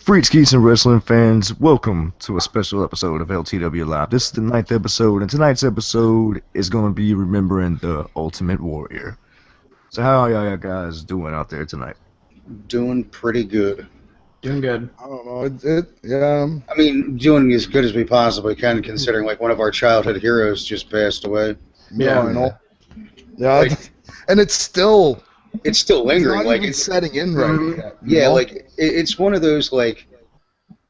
Freaks, geeks, and wrestling fans, welcome to a special episode of LTWLive. This is the 9th episode, and tonight's episode is going to be remembering the Ultimate Warrior. So how are y'all guys doing out there tonight? Doing pretty good. Doing good. I don't know. Yeah. I mean, doing as good as we possibly can, considering like one of our childhood heroes just passed away. Yeah, I know. Yeah, Like- and it's still lingering. not Like even it's setting in right yet. yeah, like it's one of those like.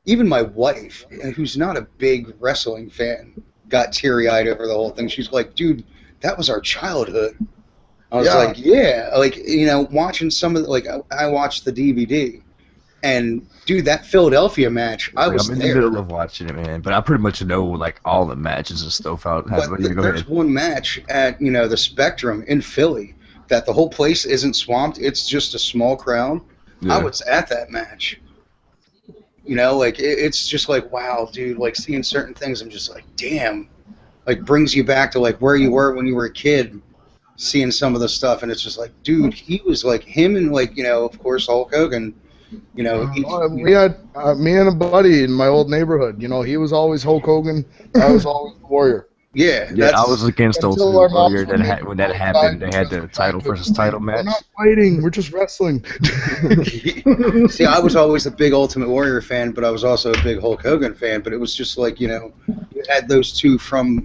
Even my wife, who's not a big wrestling fan, got teary-eyed over the whole thing. She's like, "Dude, that was our childhood." I was like, "Yeah," like watching some of the, like I watched the DVD, and dude, that Philadelphia match, I'm in the middle of watching it, man, but I pretty much know like all the matches and stuff out. But there's one match at the Spectrum in Philly that the whole place isn't swamped; it's just a small crowd. Yeah. I was at that match. Like it's just like, wow, dude, like seeing certain things, I'm just like, damn, like brings you back to like where you were when you were a kid, seeing some of the stuff, and it's just like, dude, he was like him and like, of course, Hulk Hogan, we had me and a buddy in my old neighborhood, he was always Hulk Hogan, I was always the Warrior. Yeah, I was against Ultimate Warrior when that happened. They had the title versus title match. We're not fighting, we're just wrestling. See, I was always a big Ultimate Warrior fan, but I was also a big Hulk Hogan fan. But it was just like, you had those two from,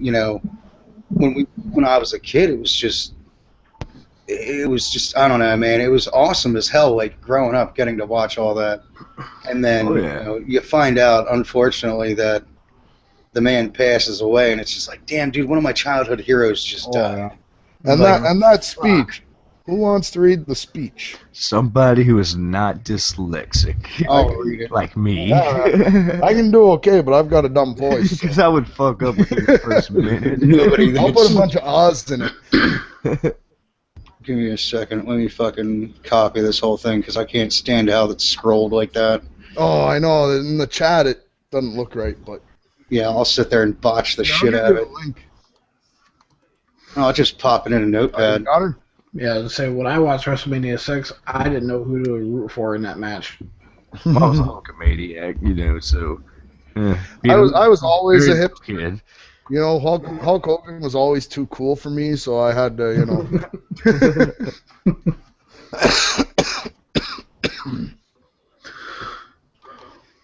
when I was a kid. It was just, I don't know, man. It was awesome as hell, like growing up, getting to watch all that, and then you find out, unfortunately, that the man passes away, and it's just like, damn, dude, one of my childhood heroes just died. Yeah. And that speech. Who wants to read the speech? Somebody who is not dyslexic. I'll read it. Like me. Yeah, I can do okay, but I've got a dumb voice. Because I would fuck up with the first minute. I'll put a bunch of Oz in it. Give me a second. Let me fucking copy this whole thing, because I can't stand how it's scrolled like that. Oh, I know. In the chat, it doesn't look right, but... Yeah, I'll sit there and botch the shit out of it. I'll just pop it in a notepad. Got her? Yeah, to say when I watched WrestleMania 6, I didn't know who to root for in that match. I was a Hulkamaniac, so. I was always a hip kid. Hulk Hogan was always too cool for me, so I had to,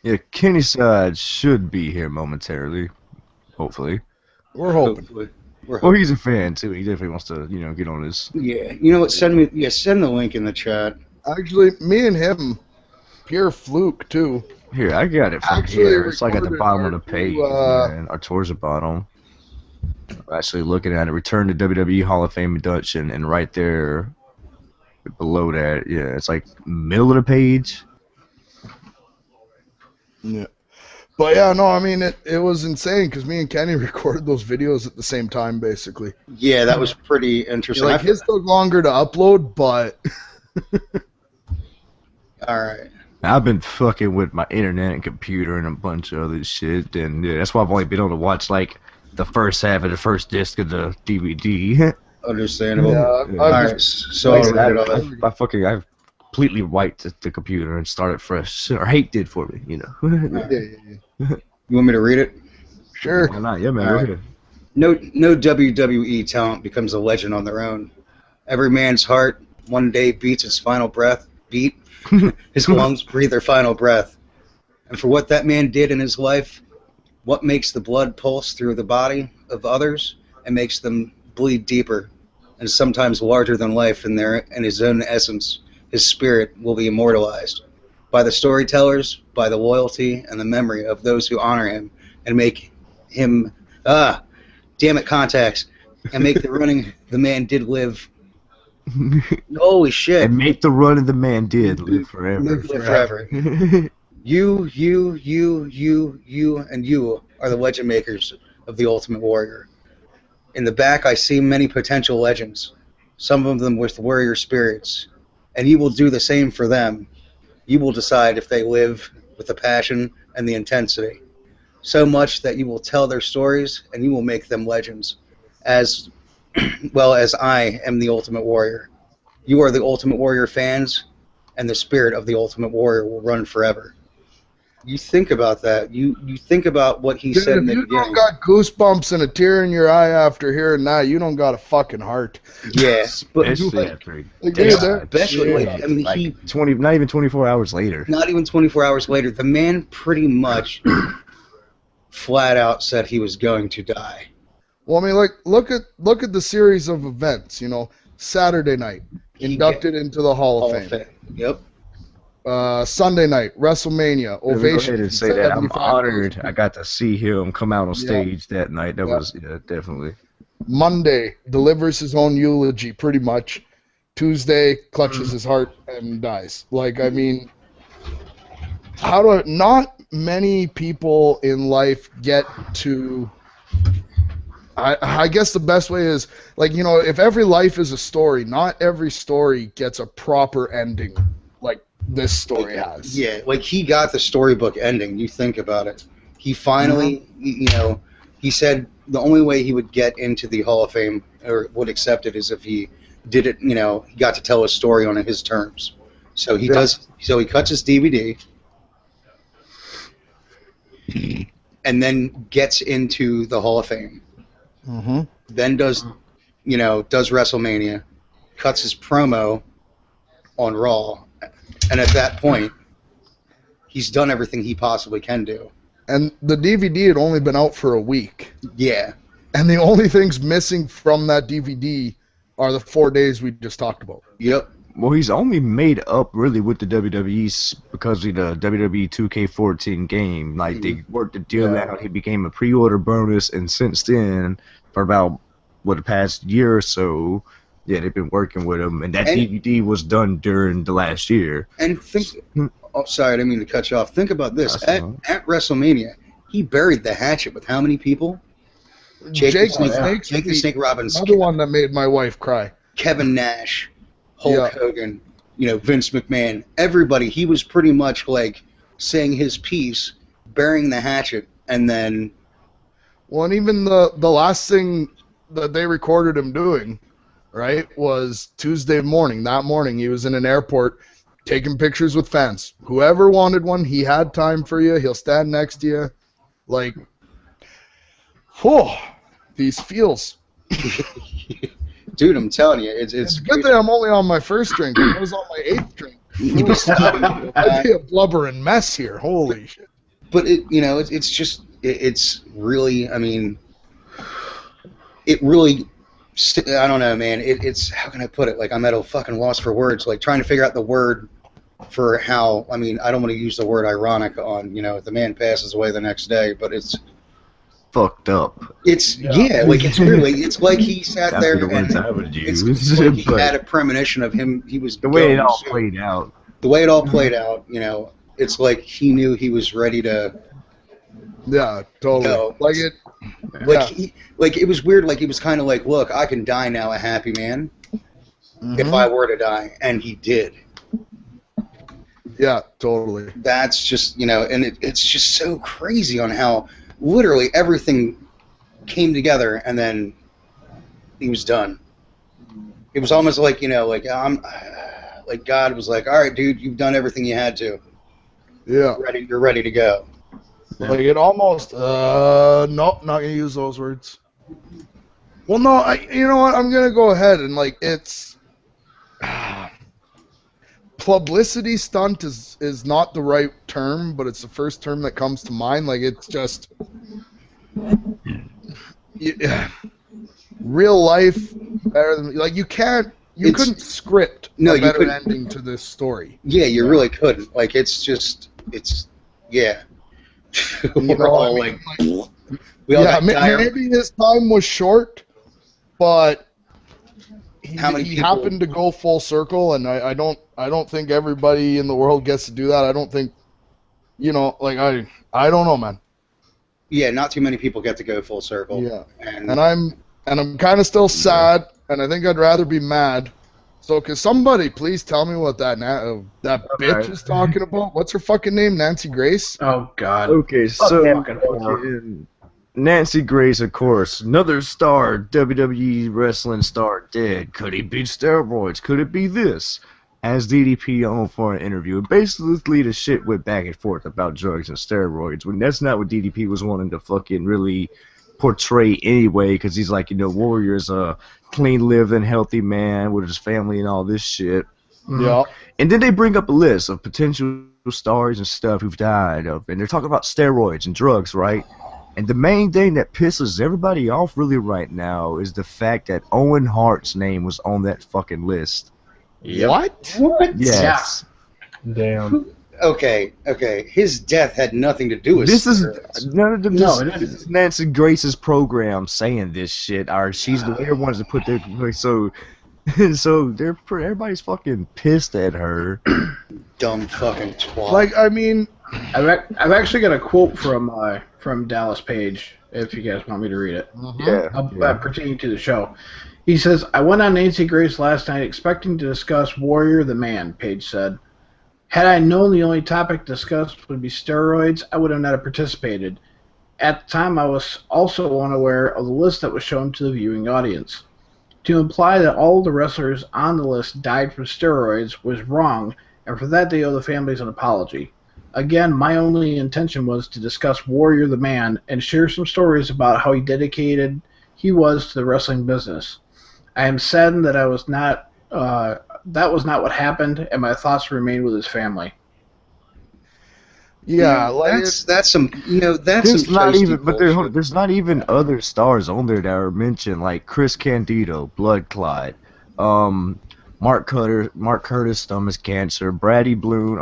Yeah, Kenny Side should be here momentarily, hopefully. We're hoping. Well, he's a fan too. He definitely wants to, get on his. Yeah, you know what? Send the link in the chat. Actually, me and him, pure fluke too. Here, I got it from here. It's like at the bottom of the page, and or towards the bottom. I'm actually looking at it. Return to WWE Hall of Fame induction, and right there, below that, yeah, it's like middle of the page. Yeah. But yeah, no, I mean, it was insane because me and Kenny recorded those videos at the same time, basically. Yeah, that was pretty interesting. Like, his took longer to upload, but... Alright. I've been fucking with my internet and computer and a bunch of other shit, and yeah, that's why I've only been able to watch, like, the first half of the first disc of the DVD. Understandable. Yeah, Alright, so I'll read it off. I've completely wiped the computer and started fresh. Or Hate did for me, Yeah. You want me to read it? Sure. Why not? Yeah, man. Right. Go ahead. No WWE talent becomes a legend on their own. Every man's heart one day beats its final breath. His lungs breathe their final breath. And for what that man did in his life, what makes the blood pulse through the body of others and makes them bleed deeper and sometimes larger than life in his own essence, his spirit will be immortalized by the storytellers, by the loyalty and the memory of those who honor him and make him, contacts, and make the running the man did live. Holy shit. And make the run of the man did live forever. Live forever. You, and you are the legend makers of the Ultimate Warrior. In the back, I see many potential legends, some of them with warrior spirits, and you will do the same for them. You will decide if they live with the passion and the intensity, so much that you will tell their stories and you will make them legends, as well as I am the Ultimate Warrior. You are the Ultimate Warrior fans, and the spirit of the Ultimate Warrior will run forever. You think about that. You think about what he Dude, said in if the you don't beginning. got goosebumps and a tear in your eye after hearing that, you don't got a fucking heart. Yeah, but Especially like, after he like, died. dude, that especially shit. like I mean, Like he 20, not even 24 hours later. not even 24 hours later, the man pretty much flat out said he was going to die. Well, I mean, like, look at the series of events. You know, Saturday night, inducted into the Hall of Fame. Yep. Sunday night, WrestleMania, Let me go ovation. ahead and say that I'm 75,000 honored I got to see him come out on Yeah. stage that night. That Yeah. was definitely. Monday, delivers his own eulogy, pretty much. Tuesday, clutches his heart and dies. Like, I mean, not many people in life get to. I guess the best way is, like, you know, if every life is a story, not every story gets a proper ending like this story has. Yeah, like he got the storybook ending. You think about it. He finally, you know, he said the only way he would get into the Hall of Fame or would accept it is if he did it, you know, he got to tell a story on his terms. So he does. So he cuts his DVD and then gets into the Hall of Fame. Mm-hmm. Then does WrestleMania, cuts his promo on Raw, and at that point, he's done everything he possibly can do. And the DVD had only been out for a week. Yeah. And the only things missing from that DVD are the 4 days we just talked about. Yep. Well, he's only made up really with the WWE because of the WWE 2K14 game. Like they worked the deal out. He became a pre-order bonus, and since then, for about the past year or so, yeah, they've been working with him. And that DVD was done during the last year. And think, oh, sorry, I didn't mean to cut you off. Think about this: at WrestleMania, he buried the hatchet with how many people? Jake the Snake Robbins, another one that made my wife cry. Kevin Nash, Hulk Hogan, you know, Vince McMahon, everybody. He was pretty much like saying his piece, burying the hatchet, and then. Well, and even the last thing that they recorded him doing, right, was Tuesday morning. That morning, he was in an airport taking pictures with fans. Whoever wanted one, he had time for you. He'll stand next to you. Like, whew, these feels. Dude, I'm telling you, it's good that I'm only on my first drink. I was on my 8th drink. I'd be a blubbering mess here. Holy shit. But it's just it's really, I mean, it really, I don't know, man. It's how can I put it? Like, I'm at a fucking loss for words. Like trying to figure out the word for how. I mean, I don't want to use the word ironic on, you know, the man passes away the next day, but it's fucked up. It's like it's really, it's like he sat there and I would use. It's like he had a premonition of him. He was the way it all played out. The way it all played out, you know, it's like he knew he was ready to. Yeah, totally. Go. Like it. Like it was weird. Like he was kind of like, look, I can die now, a happy man, if I were to die, and he did. Yeah, totally. That's just, you know, and it's just so crazy on how literally everything came together, and then he was done. It was almost like, you know, like like God was like, all right, dude, you've done everything you had to. Yeah. You're ready to go. Like it almost, nope, not gonna use those words. Well, no, you know what? I'm gonna go ahead and like it's publicity stunt is not the right term, but it's the first term that comes to mind. Like it's just real life better than like you couldn't script a better ending to this story. Yeah, you really couldn't. Like it's yeah. We're all like maybe his time was short, but he happened to go full circle, and I don't think everybody in the world gets to do that. I don't think, you know, like I don't know, man. Yeah, not too many people get to go full circle. Yeah, and I'm kind of still sad, and I think I'd rather be mad. So, could somebody please tell me what that bitch is talking about? What's her fucking name? Nancy Grace? Oh, God. Okay, so Nancy Grace, of course, another star, WWE wrestling star, dead. Could he be steroids? Could it be this? has DDP on for an interview. Basically, the shit went back and forth about drugs and steroids, when that's not what DDP was wanting to fucking really portray anyway, because he's like, Warrior's a clean living, healthy man with his family and all this shit. Yeah. And then they bring up a list of potential stars and stuff who've died of, and they're talking about steroids and drugs, right? And the main thing that pisses everybody off really right now is the fact that Owen Hart's name was on that fucking list. Yep. What? Yes. Yeah. Damn. Okay. His death had nothing to do with This is steroids. none of them. No, This it isn't. is Nancy Grace's program saying this shit. Or she's the ones that put their so everybody's fucking pissed at her. Dumb fucking twat. Like, I mean, I've actually got a quote from Dallas Page, if you guys want me to read it. Pertaining to the show. He says, I went on Nancy Grace last night expecting to discuss Warrior the Man, Page said. Had I known the only topic discussed would be steroids, I would have not participated. At the time, I was also unaware of the list that was shown to the viewing audience. To imply that all the wrestlers on the list died from steroids was wrong, and for that they owe the families an apology. Again, my only intention was to discuss Warrior the Man and share some stories about how dedicated he was to the wrestling business. I am saddened that that was not what happened, and my thoughts remain with his family. yeah, like that's some that's There's some not toasty even, but bullshit. there's not even other stars on there that are mentioned, like Chris Candido, blood clot, Mark Curtis, stomach cancer, Brady Boone,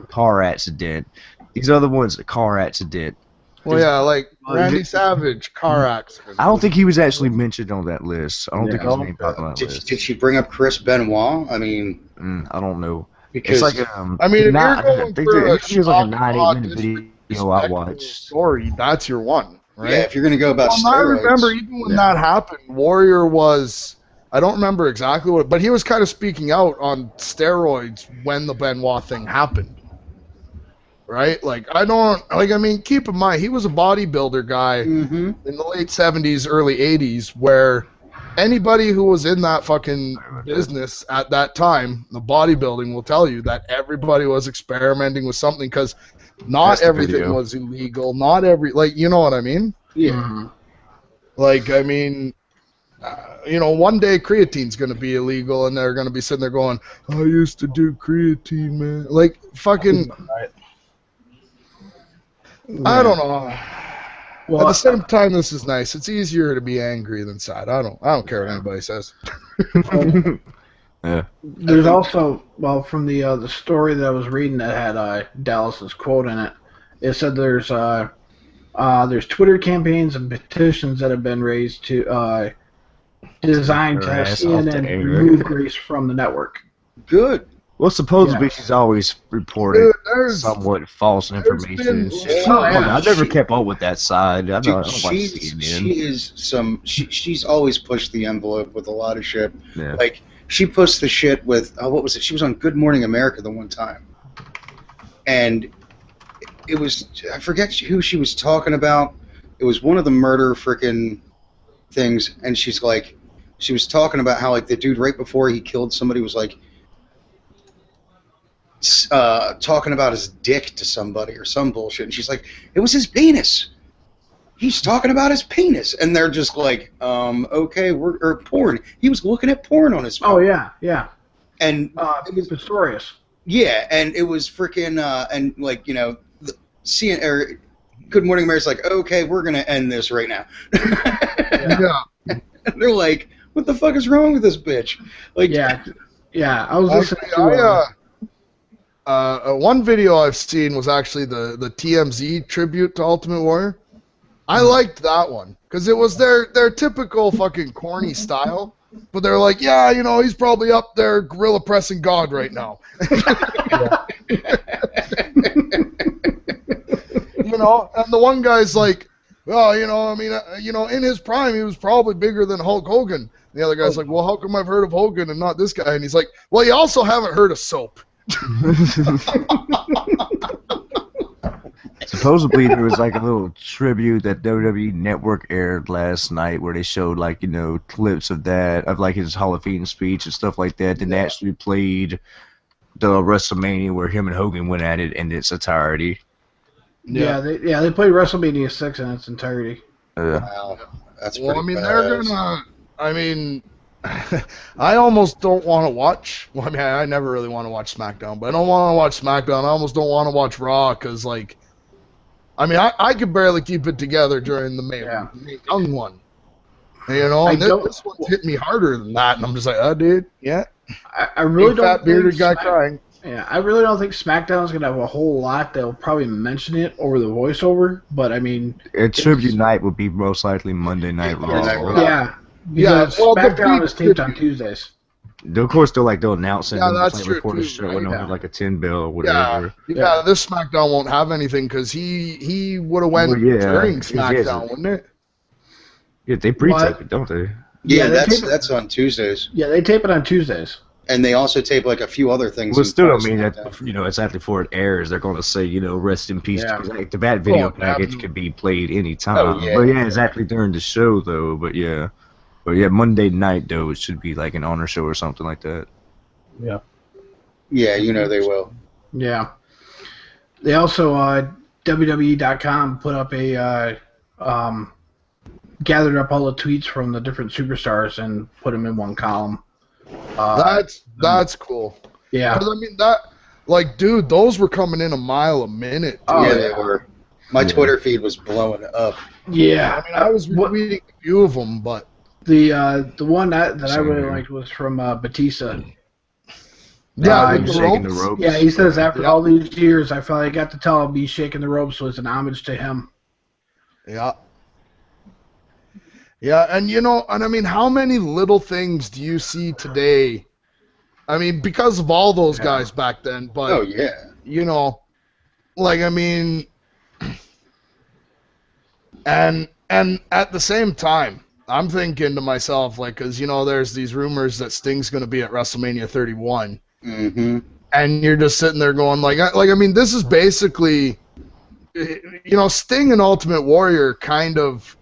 car accident. These other ones, a car accident. well, yeah, like Randy Savage, car accident. I don't think he was actually mentioned on that list. I don't think his Yeah. name popped on that list. Did she bring up Chris Benoit? I mean, I don't know. because It's like I mean, if not, you're I going think for there- a I think it was like a shock 9-8 minute jock, video I disrespectful watched. story, that's your one, right? yeah, if you're gonna go about Well, I steroids, remember even when that happened, Warrior was, I don't remember exactly what, but he was kind of speaking out on steroids when the Benoit thing happened. Right? Like, I mean, keep in mind, he was a bodybuilder guy Mm-hmm. in the late 70s, early 80s, where anybody who was in that fucking business at that time, the bodybuilding, will tell you that everybody was experimenting with something, because not That's the everything video. was illegal, not every, like, you know what I mean? Yeah. Like, I mean, one day creatine's going to be illegal, and they're going to be sitting there going, I used to do creatine, man. Like, fucking, I don't know. Well, At the same time, this is nice. It's easier to be angry than sad. I don't care what anybody says. Yeah. there's also, from the story that I was reading that had Dallas's quote in it, it said there's Twitter campaigns and petitions that have been raised to designed to have Her ass off the CNN air. remove Grace from the network. good. Well, supposedly Yeah. she's always reported Dude, there's somewhat false information. been- I never kept up with that side. I Dude, don't watch CNN. she's always pushed the envelope with a lot of shit. Yeah. Like, she pushed the shit with what was it? She was on Good Morning America the one time, and it was, I forget who she was talking about. It was one of the murder frickin' things, and she was talking about how, like, the dude right before he killed somebody was like talking about his dick to somebody or some bullshit, and she's like, it was his penis. He's talking about his penis, and they're just like, okay, or porn. He was looking at porn on his phone. Oh yeah. And It was Pistorius. yeah, and it was freaking, and like, CNN or Good Morning America's like, okay, we're gonna end this right now. Yeah. And they're like, what the fuck is wrong with this bitch? Like, Yeah. I was listening Actually, to. one video I've seen was actually the TMZ tribute to Ultimate Warrior. I liked that one because it was their typical fucking corny style, but they're like, yeah, he's probably up there gorilla pressing God right now. And the one guy's like, well, in his prime he was probably bigger than Hulk Hogan. The other guy's like, well, how come I've heard of Hogan and not this guy? And he's like, well, you also haven't heard of soap. Supposedly there was like a little tribute that WWE Network aired last night where they showed like, you know, clips of that, of like his Hall of Fame speech and stuff like that. Then they actually played the WrestleMania where him and Hogan went at it in its entirety. Yeah, they played WrestleMania 6 in its entirety. Wow. That's Well, I pretty mean, badass. they're gonna. I mean, I almost don't want to watch. Well, I mean, I never really want to watch SmackDown, but I don't want to watch SmackDown. I almost don't want to watch Raw because, like, I mean, I could barely keep it together during the May Young one. You know, and this one hit me harder than that, and I'm just like, oh, dude, yeah. I really don't. Fat bearded guy crying. Yeah, I really don't think SmackDown's gonna have a whole lot. They'll probably mention it over the voiceover, but I mean, A tribute night would be most likely Monday Night Raw. Yeah, because SmackDown is taped on Tuesdays. Of course, they'll announce it. Yeah, and that's like, true, record a too, show right? when they'll have like a 10 bell or whatever. Yeah, this SmackDown won't have anything because he would have went during SmackDown, wouldn't it? Yeah, they pre-tape it, don't they? Yeah, that's on Tuesdays. Yeah, they tape it on Tuesdays. And they also tape like a few other things. Well, still don't mean that, you know, exactly before it airs, they're going to say, you know, rest in peace. Yeah. Like, the bat video package could be played anytime. Oh, yeah. But yeah, exactly during the show, though. But yeah, Monday night, though, it should be like an honor show or something like that. Yeah. Yeah, you know they will. Yeah. They also, WWE.com put up a, gathered up all the tweets from the different superstars and put them in one column. That's cool. Yeah. Because, I mean, that, like, dude, those were coming in a mile a minute. Oh, yeah, they were. My Twitter feed was blowing up. Yeah. I mean, I was retweeting a few of them, but... The one that I really liked was from Batista. Yeah, shaking the ropes. Yeah, he says, after all these years, I finally got to tell him he's shaking the ropes, so it's an homage to him. Yeah. Yeah, and you know, and I mean, how many little things do you see today? I mean, because of all those guys back then, but... Oh, yeah. You know, like, I mean... And at the same time, I'm thinking to myself, like, because, you know, there's these rumors that Sting's going to be at WrestleMania 31. Mm-hmm. And you're just sitting there going, I mean, this is basically, you know, Sting and Ultimate Warrior kind of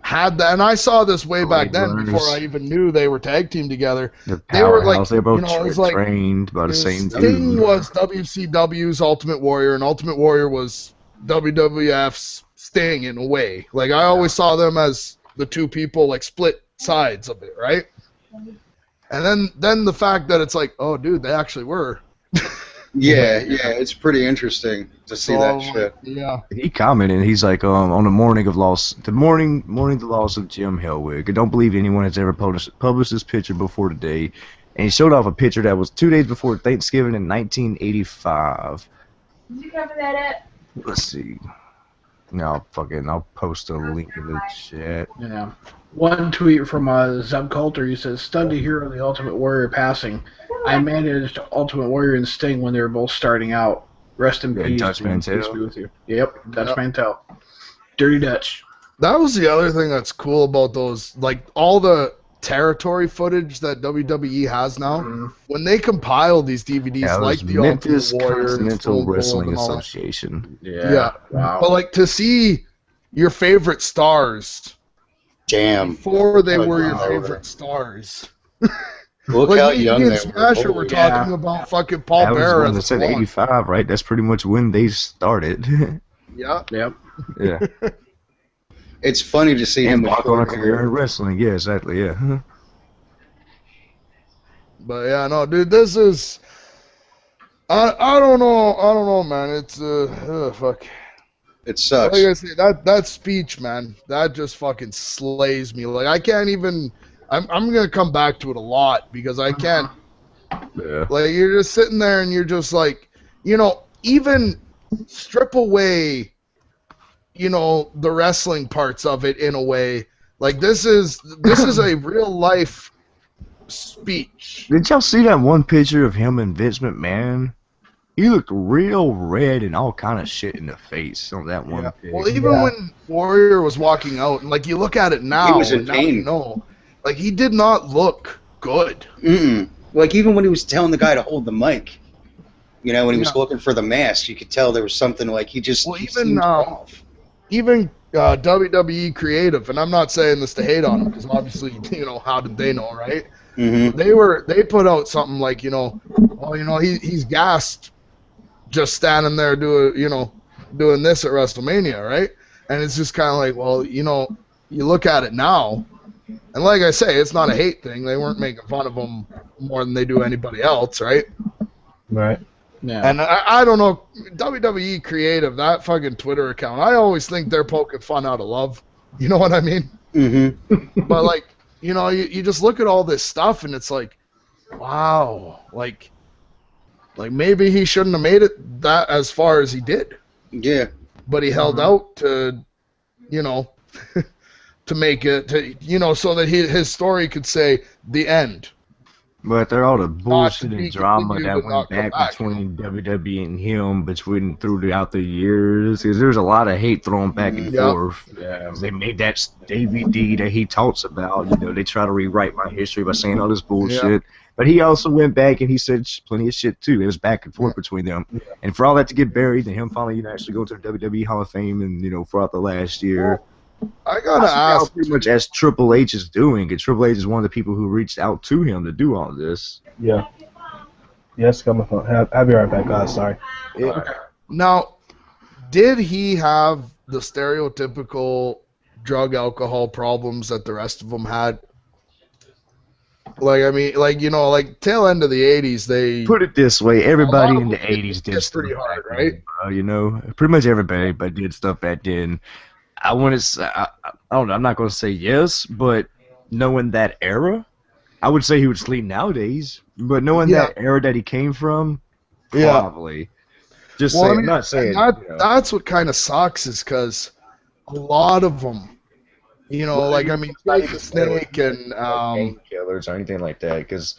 had that, and I saw this way back then before I even knew they were tag team together. They were like, they both trained by the same dude. Sting was WCW's Ultimate Warrior, and Ultimate Warrior was WWF's Sting in a way. Like, I always saw them as the two people, like, split sides of it, right? And then the fact that it's like, oh, dude, they actually were. Yeah, it's pretty interesting to see that shit. Yeah. He commented, he's like, on the morning of the loss of Jim Hellwig, I don't believe anyone has ever published this picture before today. And he showed off a picture that was 2 days before Thanksgiving in 1985. Did you cover that up? Let's see. No, I'll post a link in the chat. Yeah. One tweet from Zeb Coulter, he says, stunned to hear of the Ultimate Warrior passing. I managed Ultimate Warrior and Sting when they were both starting out. Rest in peace. Dutch Mantel. Peace be with you. Yep, Dutch Mantel. Dirty Dutch. That was the other thing that's cool about those, like, all the territory footage that WWE has now. Mm-hmm. When they compile these DVDs, like the Memphis Ultimate Warrior, Continental Wrestling Association. Yeah. Wow. But, like, to see your favorite stars... Damn. Before they were your favorite stars. Look like how young they were. Smasher were talking about fucking Paul Bearer. That was when they said 85, right? That's pretty much when they started. Yeah. Yep. Yeah. It's funny to see him embark on a career in wrestling. Yeah, exactly. Yeah. But yeah, no, dude, this is. I don't know, man. It's fuck. It sucks. Like I say, that speech, man, that just fucking slays me. Like, I can't even. I'm gonna come back to it a lot because I can't. Yeah. Like, you're just sitting there and you're just like, you know, even strip away, you know, the wrestling parts of it in a way. Like, this is a real life speech. Did y'all see that one picture of him and Vince McMahon? He looked real red and all kind of shit in the face on that one pic. Well, even when Warrior was walking out, and like you look at it now, he was in pain. You know, like he did not look good. Like even when he was telling the guy to hold the mic, You know, when he was looking for the mask, you could tell there was something like he seemed off. Even WWE Creative, and I'm not saying this to hate on him, because obviously, how did they know, right? Mm-hmm. They put out something like, he's gassed just standing there doing this at WrestleMania, right? And it's just kind of like, well, you look at it now, and like I say, it's not a hate thing. They weren't making fun of him more than they do anybody else, right? Right. Yeah. And I don't know, WWE Creative, that fucking Twitter account, I always think they're poking fun out of love. You know what I mean? Mm-hmm. But, like, you just look at all this stuff, and it's like, wow, like maybe he shouldn't have made it that as far as he did. Yeah. But he held out to, to make it, so that his story could say the end. But they're all the bullshit and drama continued that and not went come back between WWE and him throughout the years. Because there's a lot of hate thrown back and forth. Yeah. They made that DVD that he talks about. They try to rewrite my history by saying all this bullshit. Yeah. But he also went back and he said plenty of shit too. It was back and forth between them. Yeah. And for all that to get buried and him finally actually go to the WWE Hall of Fame and throughout the last year. I gotta ask, pretty much as Triple H is doing, and Triple H is one of the people who reached out to him to do all this. Yeah. Yes, come on. I'll be right back. Sorry. Yeah. Okay. Now, did he have the stereotypical drug alcohol problems that the rest of them had? Like, I mean, tail end of the 80s, they... Put it this way, everybody in the 80s did stuff pretty hard, right? Pretty much everybody but did stuff back then. I want to say, I don't know, I'm not going to say yes, but knowing that era, I would say he would sleep nowadays, but knowing that era that he came from, probably. Just saying, I'm not saying. That's what kind of sucks, is because a lot of them, Snake and... killers or anything like that, because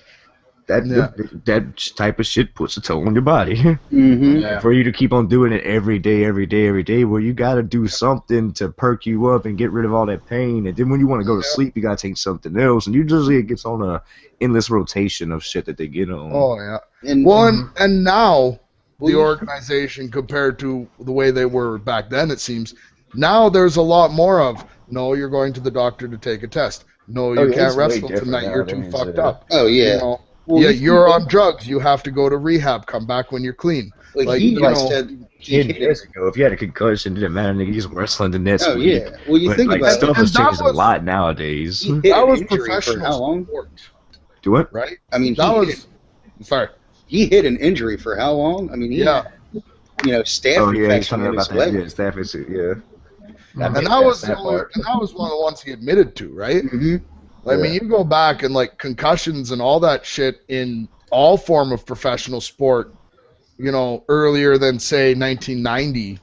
that type of shit puts a toll on your body. Mm-hmm. Yeah. For you to keep on doing it every day, well, you got to do something to perk you up and get rid of all that pain. And then when you want to go to sleep, you got to take something else. And usually it gets on a endless rotation of shit that they get on. Oh, yeah. And now the organization, compared to the way they were back then, it seems, now there's a lot more of, no, you're going to the doctor to take a test. No, you can't wrestle tonight. You're too fucked up. Oh, yeah. You're on drugs. You have to go to rehab. Come back when you're clean. Said 10 years ago, if you had a concussion, it didn't matter, nigga. He's wrestling the next week. Yeah. Well, you think about stuff has changed a lot nowadays. That was professional sport. Do it? Right? I mean, sorry. He hit an injury for how long? I mean, staph infection in his leg. Yeah, staph, yeah. And that was one of the ones he admitted to, right? Mm-hmm. I mean, you go back and concussions and all that shit in all form of professional sport, earlier than say 1990.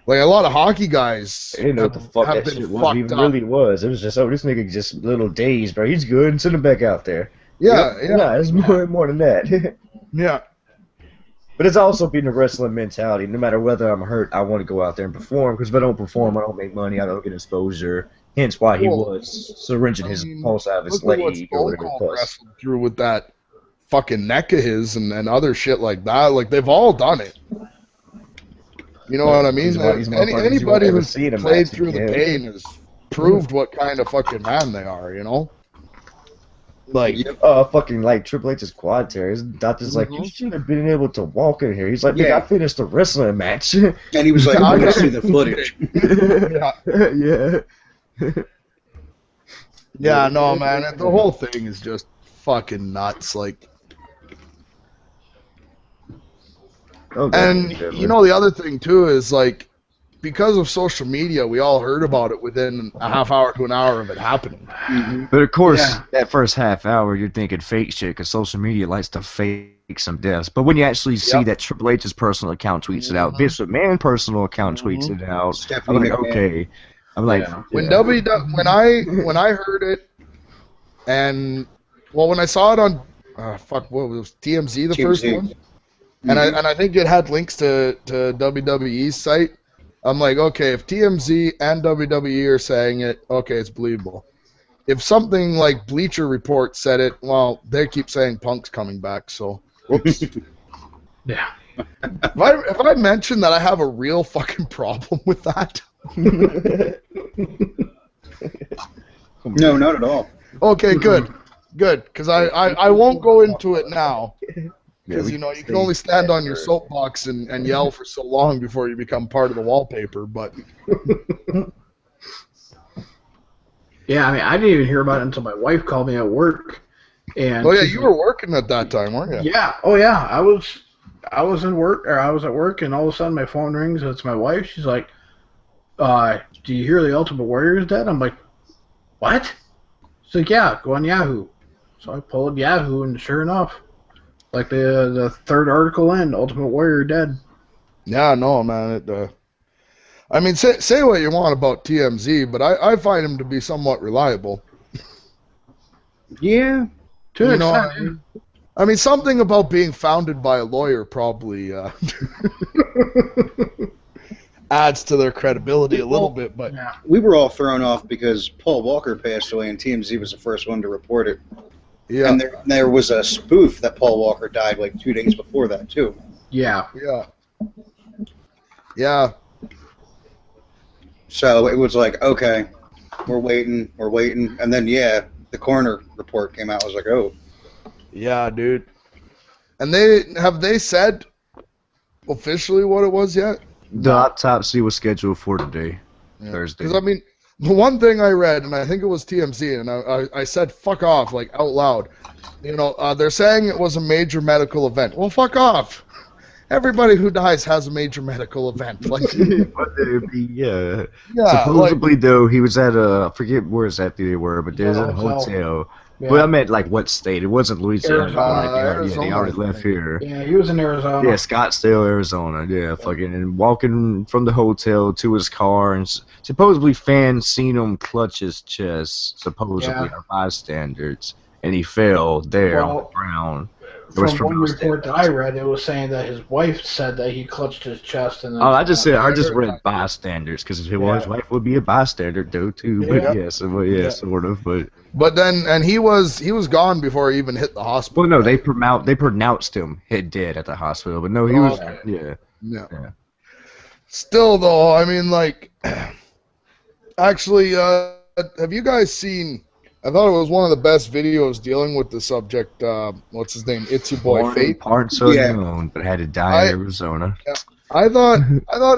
Like a lot of hockey guys, I didn't know what the fuck that shit really was. It was just, this nigga just little dazed, bro. He's good, and send him back out there. Yeah. It's more than that. Yeah. But it's also been a wrestling mentality. No matter whether I'm hurt, I want to go out there and perform. Because if I don't perform, I don't make money. I don't get exposure. Hence why he was syringing his pulse out of his leg. Wrestled through with that fucking neck of his and other shit like that. Like, they've all done it. You know what I mean? Anybody who's played through the pain has proved what kind of fucking man they are, Like, fucking Triple H's quad tear. His doctor's like, you should have been able to walk in here. He's like, I finished the wrestling match. And he was like, I want to see the footage. Yeah, no, man. The whole thing is just fucking nuts. Like, and the other thing too is because of social media, we all heard about it within a half hour to an hour of it happening. Mm-hmm. But of course, that first half hour, you're thinking fake shit because social media likes to fake some deaths. But when you actually see that Triple H's personal account tweets it out, Vince McMahon's personal account tweets it out, I'm like, okay. I'm like, when I heard it, and when I saw it on what was TMZ the first one, and I think it had links to WWE's site. I'm like, okay, if TMZ and WWE are saying it, okay, it's believable. If something like Bleacher Report said it, well, they keep saying Punk's coming back, so whoops. Yeah. If I mention that I have a real fucking problem with that? No, not at all. Okay, good. Good, because I won't go into it now. Because, you can only stand on your soapbox and yell for so long before you become part of the wallpaper, but... Yeah, I mean, I didn't even hear about it until my wife called me at work. And oh, yeah, you were working at that time, weren't you? Yeah. Oh, yeah. I was at work, and all of a sudden my phone rings, and it's my wife. She's like, do you hear the Ultimate Warrior is dead? I'm like, what? She's like, yeah, go on Yahoo. So I pulled Yahoo, and sure enough, like the third article in, Ultimate Warrior dead. Yeah, no, man. I mean, say what you want about TMZ, but I find him to be somewhat reliable. Yeah. To an extent. I mean, something about being founded by a lawyer probably adds to their credibility a little bit, but... Yeah. We were all thrown off because Paul Walker passed away, and TMZ was the first one to report it. Yeah. And there was a spoof that Paul Walker died like 2 days before that, too. Yeah. Yeah. Yeah. So it was like, okay, we're waiting, and then the coroner report came out. I was like, oh, yeah, dude. And have they said officially what it was yet? The autopsy was scheduled for today, Thursday. Because I mean, the one thing I read, and I think it was TMZ, and I said "fuck off" like out loud. They're saying it was a major medical event. Well, fuck off. Everybody who dies has a major medical event. Like, yeah. Supposedly, though, he was at I forget where exactly they were, but there's a hotel. Yeah. Well, I meant like what state? It wasn't Louisiana. Arizona. They already left here. Yeah, he was in Arizona. Yeah, Scottsdale, Arizona. Yeah, fucking, and walking from the hotel to his car, and supposedly fans seen him clutch his chest. Supposedly, our bystanders, and he fell there on the ground. From one report that I read, it was saying that his wife said that he clutched his chest. And then I just read bystanders because his wife would be a bystander though too. But sort of. But then, and he was gone before he even hit the hospital. Well, no, they pronounced him dead at the hospital, but no, he was. Yeah. Still, though, I mean, like, actually, have you guys seen? I thought it was one of the best videos dealing with the subject. What's his name? It's Your Boy Fate. Parts unknown, but had to die in Arizona. I thought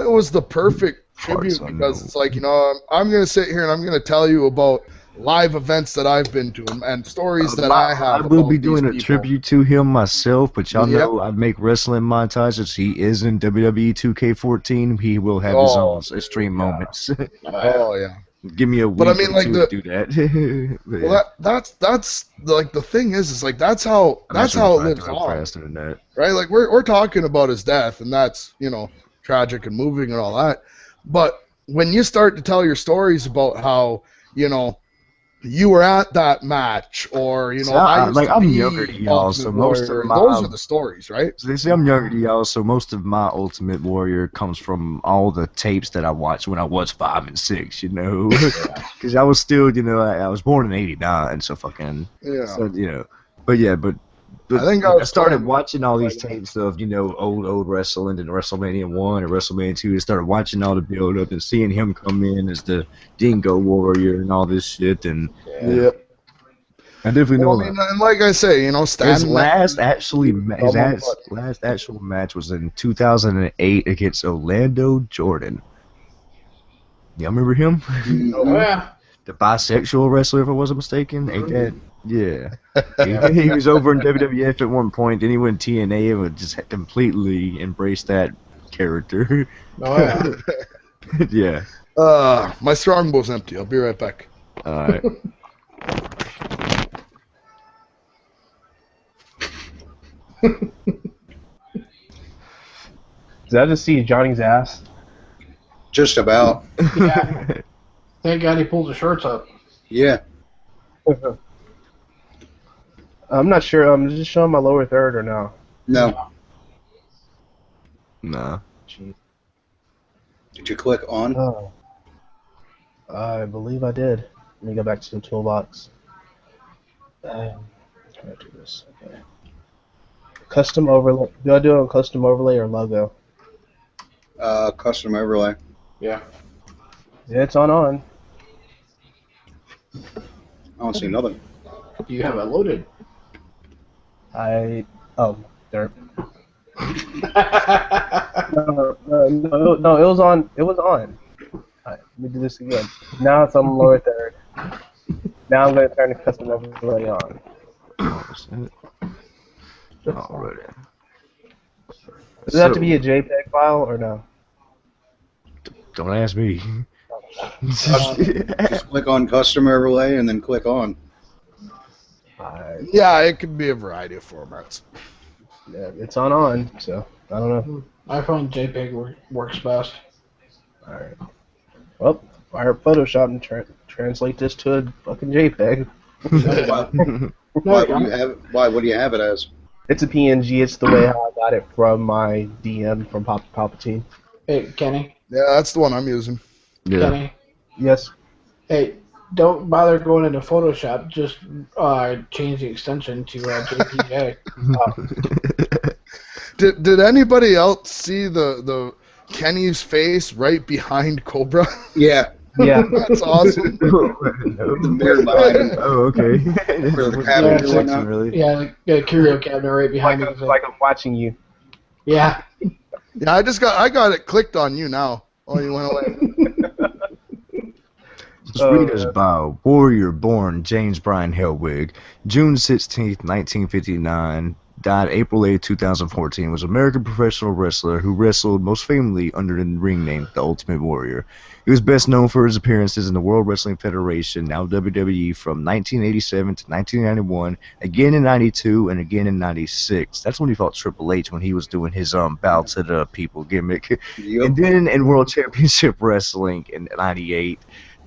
it was the perfect tribute because it's like, I'm gonna sit here and I'm gonna tell you about live events that I've been to and stories that I have. I will be doing a tribute to him myself, but y'all know I make wrestling montages. He is in WWE 2K14. He will have his own extreme moments. Oh yeah. Give me a week to do that. Well, that's like the thing is like that's how it lives on. Right? Like we're talking about his death, and that's tragic and moving and all that. But when you start to tell your stories about how you were at that match, or I'm younger than y'all, so most of those are the stories, right? So they say I'm younger than y'all, so most of my Ultimate Warrior comes from all the tapes that I watched when I was 5 and 6, because I was still, I was born in '89, so fucking, but I think I started watching all these tapes of, old wrestling and WrestleMania 1 and WrestleMania 2. I started watching all the build up and seeing him come in as the Dingo Warrior and all this shit. And I definitely know. I mean, and like I say, his last actual match was in 2008 against Orlando Jordan. Y'all remember him? Oh, yeah. The bisexual wrestler, if I wasn't mistaken. Ain't that? Yeah. He was over in WWF at one point, then he went TNA and would just completely embrace that character. Oh, yeah. Yeah. My strongbow's empty. I'll be right back. Alright. Did I just see Johnny's ass? Just about. Yeah. Thank God he pulled the shorts up. Yeah. I'm not sure. I'm just showing my lower third or no? No. No. Jeez. Did you click on? Oh. I believe I did. Let me go back to the toolbox. Try to do this. Okay. Custom overlay. Do I do it on custom overlay or logo? Custom overlay. Yeah. Yeah, it's on. I don't see nothing. You have it loaded. There. Oh, No, it was on. It was on. Alright, let me do this again. Now it's on lower third. Now I'm going to turn the custom overlay on. Alrighty. Does it have to be a JPEG file or no? Don't ask me. Just click on custom overlay and then click on. Yeah, it could be a variety of formats. Yeah, it's on, so I don't know. I find JPEG works best. Alright. Well, fire up Photoshop and translate this to a fucking JPEG. Why would you have it as? It's a PNG. It's the way how I got it from my DM from Palpatine. Hey, Kenny. Yeah, that's the one I'm using. Yeah. Kenny. Yes. Hey, don't bother going into Photoshop. Just change the extension to JPJ. Did anybody else see the Kenny's face right behind Cobra? Yeah. Yeah. That's awesome. The mirror behind him. Oh, okay. For the cabinet or whatnot. Really? Yeah, like a curio cabinet right behind me. Like I'm watching you. Yeah. Yeah, I got it clicked on you now. Oh, you went away. Let's read us by Warrior born James Bryan Hellwig, June 16th, 1959, died April 8th, 2014, was an American professional wrestler who wrestled most famously under the ring name The Ultimate Warrior. He was best known for his appearances in the World Wrestling Federation, now WWE, from 1987 to 1991, again in 92, and again in 96. That's when he fought Triple H when he was doing his bow to the people gimmick. Yep. And then in World Championship Wrestling in 98.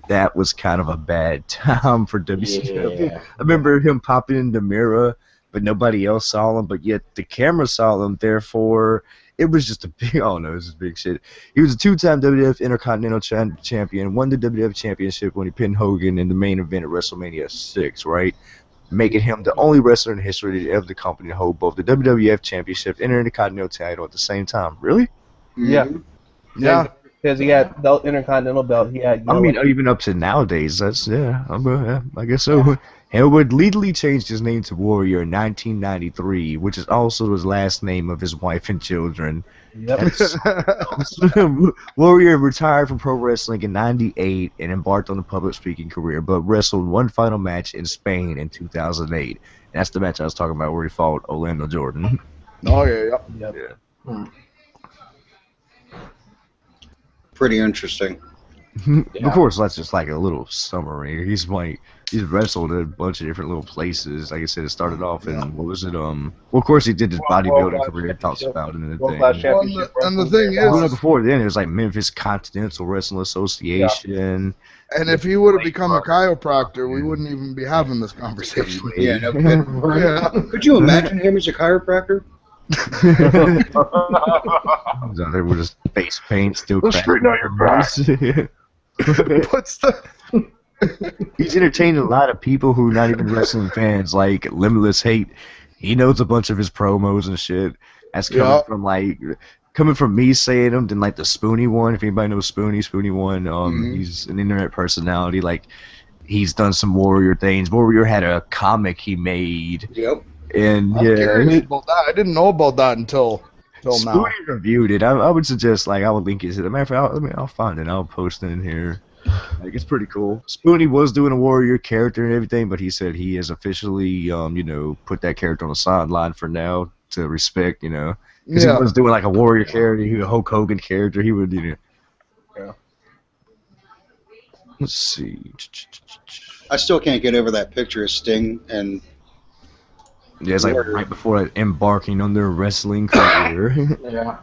That was kind of a bad time for WCW. Yeah. I remember him popping in the mirror, but nobody else saw him, but yet the camera saw him, therefore it was just a big, oh no, this is big shit. He was a two-time WWF Intercontinental Champion, won the WWF Championship when he pinned Hogan in the main event at WrestleMania 6, right? Making him the only wrestler in history of the company to hold both the WWF Championship and Intercontinental title at the same time. Really? Yeah. Yeah. Because he had the Intercontinental belt. He had. I mean, even up to nowadays, that's, yeah, I guess so. Hellwood legally changed his name to Warrior in 1993, which is also his last name of his wife and children. Yep. Warrior retired from pro wrestling in 98 and embarked on a public speaking career, but wrestled one final match in Spain in 2008. And that's the match I was talking about where he fought Orlando Jordan. Oh, yeah. Yep. Yeah. Pretty interesting. Of course, that's just like a little summary. He's wrestled at a bunch of different little places. Like I said, it started off in, what was it? Well, of course, he did his bodybuilding career. It talks about it in the thing. And the thing is, before then, it was like Memphis Continental Wrestling Association. and if he would have become a chiropractor, we wouldn't even be having this conversation. Yeah, no kidding. Yeah. Could you imagine him as a chiropractor? So they were just face paint, still Straighten out your back. What's the? He's entertained a lot of people who are not even wrestling fans, like Limitless Hate. He knows a bunch of his promos and shit. That's coming from me saying them, then like the Spoonie one. If anybody knows Spoonie one, he's an internet personality. Like, he's done some Warrior things. Warrior had a comic he made. Yep. And I'm curious about that. I didn't know about that until now. Spoonie reviewed it. I would suggest, like, I would link it to the matter of fact, I'll find it. I'll post it in here. Like, it's pretty cool. Spoonie was doing a Warrior character and everything, but he said he has officially, put that character on the sideline for now to respect, because he was doing like a Warrior character, a Hulk Hogan character. He would, Yeah. Let's see. I still can't get over that picture of Sting and. Yeah, it's like right before embarking on their wrestling career. Yeah.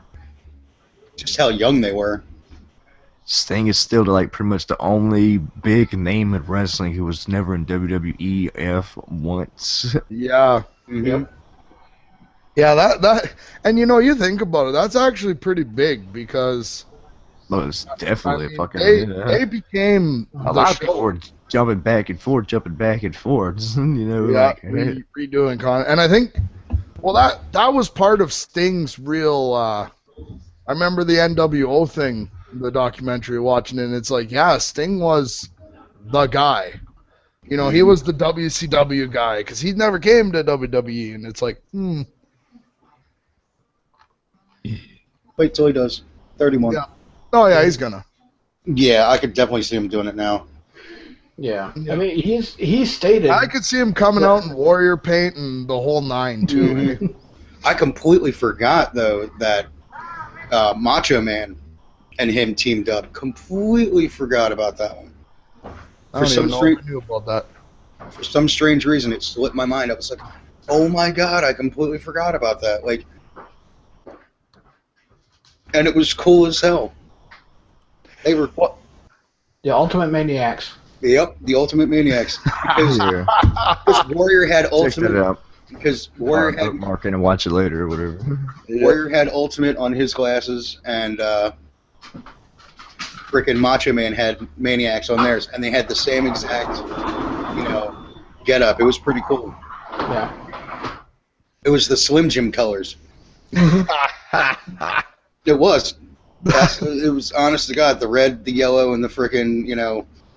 Just how young they were. Sting is still like pretty much the only big name in wrestling who was never in WWEF once. Yeah. Mm-hmm. Yeah, that, and you think about it, that's actually pretty big because. Well, it's definitely fucking. They became a lot of people were jumping back and forth. Yeah, like, redoing content, and I think Well, that was part of Sting's real. I remember the NWO thing, the documentary, watching it, and it's like, yeah, Sting was the guy. You know, he was the WCW guy because he never came to WWE, and it's like, Wait till he does. 31. Yeah. Oh yeah, he's gonna. Yeah, I could definitely see him doing it now. Yeah. I mean, he's stated. I could see him coming out in Warrior paint and the whole nine too. I completely forgot though that Macho Man and him teamed up. Completely forgot about that one. I don't even know if I knew about that. For some strange reason, it slipped my mind. I was like, "Oh my god, I completely forgot about that!" Like, and it was cool as hell. They were what? The Ultimate Maniacs. Yep, the Ultimate Maniacs. Because Warrior had Ultimate. Check that out. Because Warrior had mark it and watch it later or whatever. Warrior had Ultimate on his glasses, and frickin' Macho Man had Maniacs on theirs, and they had the same exact, get up. It was pretty cool. Yeah. It was the Slim Jim colors. It was. It was, honest to God, the red, the yellow, and the frickin',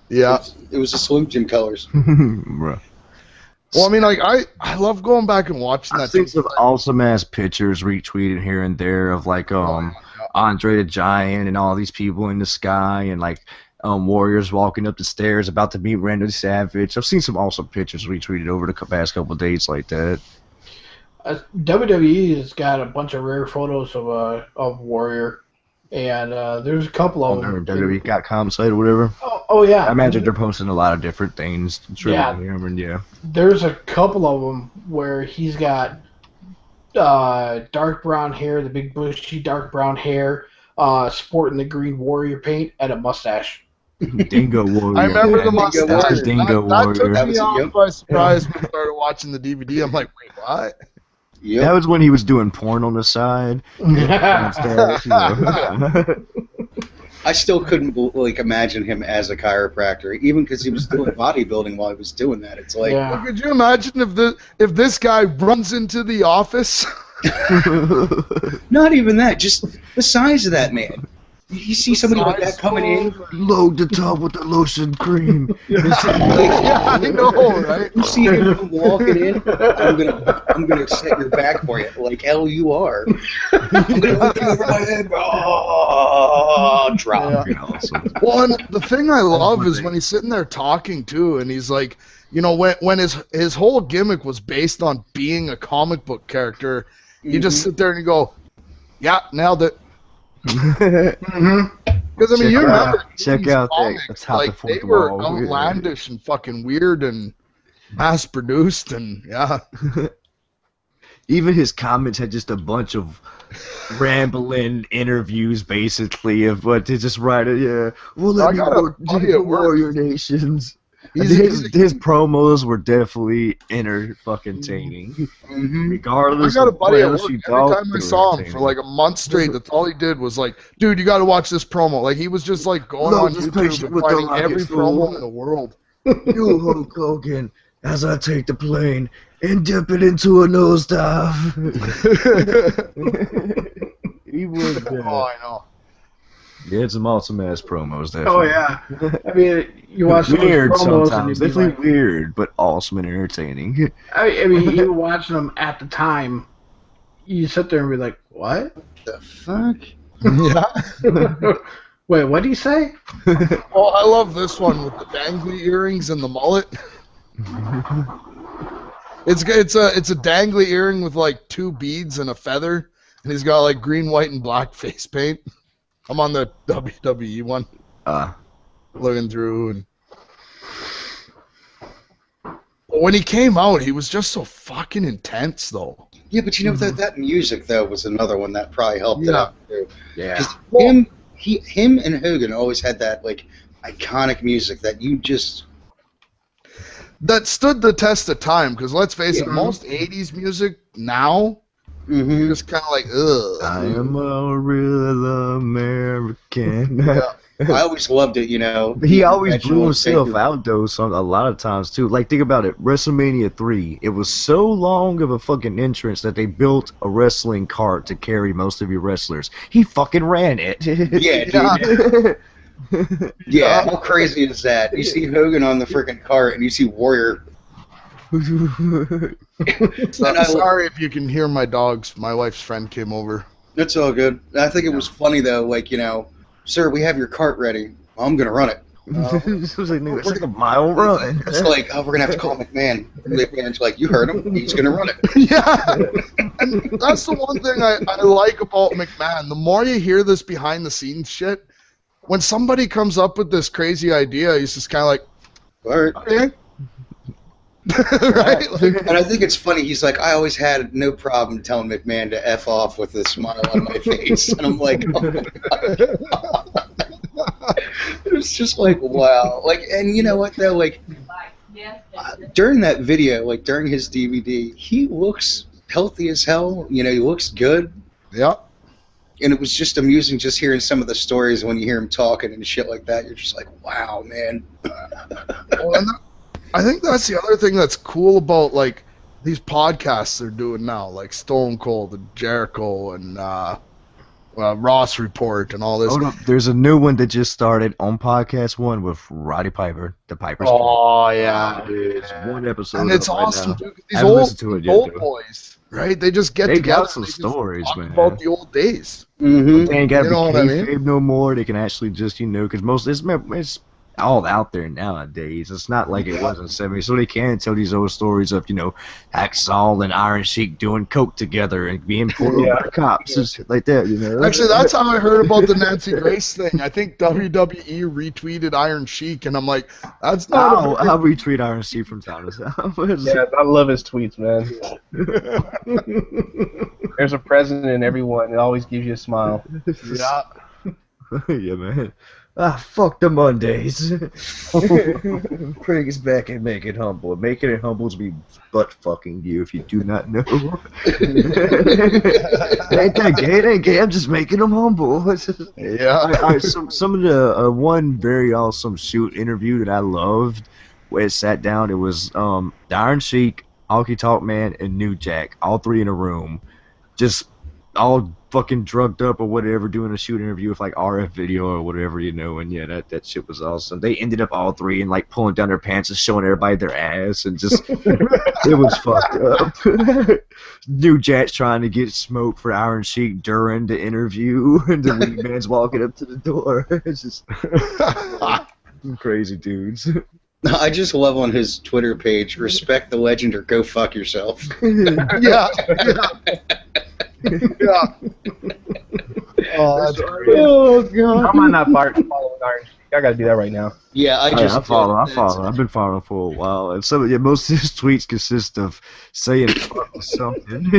Yeah. It was the Slim Jim colors. Bro. Well, I mean, like, I love going back and watching that. I've seen some awesome-ass pictures retweeted here and there of, like, Andre the Giant and all these people in the sky and, like, warriors walking up the stairs about to meet Randy Savage. I've seen some awesome pictures retweeted over the past couple of days like that. WWE has got a bunch of rare photos of Warrior, and there's a couple of them. WWE.com site or whatever. Oh yeah. I imagine they're posting a lot of different things. Yeah. There's a couple of them where he's got dark brown hair, the big bushy dark brown hair, sporting the green Warrior paint, and a mustache. Dingo Warrior. I remember the mustache. That's the Dingo Warrior. That took me off by surprise when I started watching the DVD. I'm like, wait, what? Yep. That was when he was doing porn on the side. I still couldn't imagine him as a chiropractor, even because he was doing bodybuilding while he was doing that. It's like, well, could you imagine if this guy runs into the office? Not even that, just the size of that man. You see somebody like that coming in, load the tub with the lotion cream. Yeah, I know, right? You see him walking in, I'm gonna set your back for you, like hell you are. I'm gonna look over my head, drop. Yeah. Awesome. Well, and the thing I love is when he's sitting there talking too, and he's like, when his whole gimmick was based on being a comic book character, you just sit there and you go, yeah, nailed it. Because I mean, you remember check out comics, like they were outlandish and fucking weird and mass produced and yeah. Even his comments had just a bunch of rambling interviews, basically, of what to just write it. Yeah, well, let me go Warrior Nations. His promos were definitely entertaining. Regardless I got a of buddy at what work. you Every time I saw him for like a month straight, that's all he did was like, dude, you got to watch this promo. Like he was just like going on YouTube and finding every promo in the world. You Hulk Hogan, as I take the plane and dip it into a nosedive. He was. Oh, I know. He had some awesome ass promos there. Oh yeah. I mean, you watch weird promos sometimes. And Definitely weird, but awesome and entertaining. I mean, you watching them at the time, you sit there and be like, "What the fuck?" Yeah. Wait, what do you say? Oh, I love this one with the dangly earrings and the mullet. It's a dangly earring with like 2 beads and a feather, and he's got like green, white, and black face paint. I'm on the WWE one. Looking through, and when he came out, he was just so fucking intense, though. Yeah, but that music though was another one that probably helped it out too. Yeah. Him and Hogan always had that like iconic music that you just that stood the test of time. Because let's face it, most '80s music now You're just kind of like, ugh. I am a real American. Yeah. I always loved it, you know. He always blew himself out, though, a lot of times, too. Like, think about it. WrestleMania 3, it was so long of a fucking entrance that they built a wrestling cart to carry most of your wrestlers. He fucking ran it. Yeah, dude. Yeah, how crazy is that? You see Hogan on the freaking cart, and you see Warrior. Sorry if you can hear my dogs. My wife's friend came over. That's all good. I think it was funny, though, like, you know, sir, we have your cart ready. Well, I'm going to run it. It's like a mile run. It's like, oh, we're going to have to call McMahon. McMahon's like, you heard him. He's going to run it. Yeah. And that's the one thing I like about McMahon. The more you hear this behind-the-scenes shit, when somebody comes up with this crazy idea, he's just kind of like, all right. Okay. Right? And I think it's funny. He's like, I always had no problem telling McMahon to F off with a smile on my face. And I'm like, oh my God. It's just like, wow. Like, and you know what, though? Like, during that video, like, during his DVD, he looks healthy as hell. You know, he looks good. Yeah. And it was just amusing just hearing some of the stories when you hear him talking and shit like that. You're just like, wow, man. I think that's the other thing that's cool about, like, these podcasts they're doing now, like Stone Cold and Jericho and Ross Report and all this. Oh, no, there's a new one that just started on Podcast One with Roddy Piper, the Piper's. Oh, yeah. Dude, it's one episode. And it's right awesome, now. dude. These old boys, right? They just get they together. Got some stories, man. About the old days. Mm-hmm. They ain't got to You be know what I mean? kayfabe no more. They can actually just, you know, because most it's all out there nowadays. It's not like it was in the 70s, so they can tell these old stories of, you know, Hacksaw and Iron Sheik doing coke together and being pulled over by cops and shit like that, you know. Actually, that's how I heard about the Nancy Grace thing. I think WWE retweeted Iron Sheik, and I'm like, that's not. I'll retweet Iron Sheik from time to time. Yeah, I love his tweets, man. There's a president in everyone. It always gives you a smile. Yeah. Yeah, man. Fuck the Mondays. Craig is back and Make It Humble. Making It Humble is me butt fucking you if you do not know. Ain't that gay? It ain't gay. I'm just making them humble. Yeah. All right, some of the one very awesome shoot interview that I loved where it sat down, it was the Iron Sheik, Honky Tonk Man, and New Jack, all three in a room, just all fucking drugged up or whatever, doing a shoot interview with like RF video or whatever, you know, and yeah, that shit was awesome. They ended up all three and like pulling down their pants and showing everybody their ass and just it was fucked up. New Jack's trying to get smoke for Iron Sheik during the interview and the lead man's walking up to the door. It's just crazy dudes. I just love on his Twitter page, respect the legend or go fuck yourself. Yeah. Yeah. Oh, that's great. Oh, God. I might not following Iron Sheik. I gotta do that right now. Yeah, I follow. I've been following for a while, and most of his tweets consist of saying fuck or something.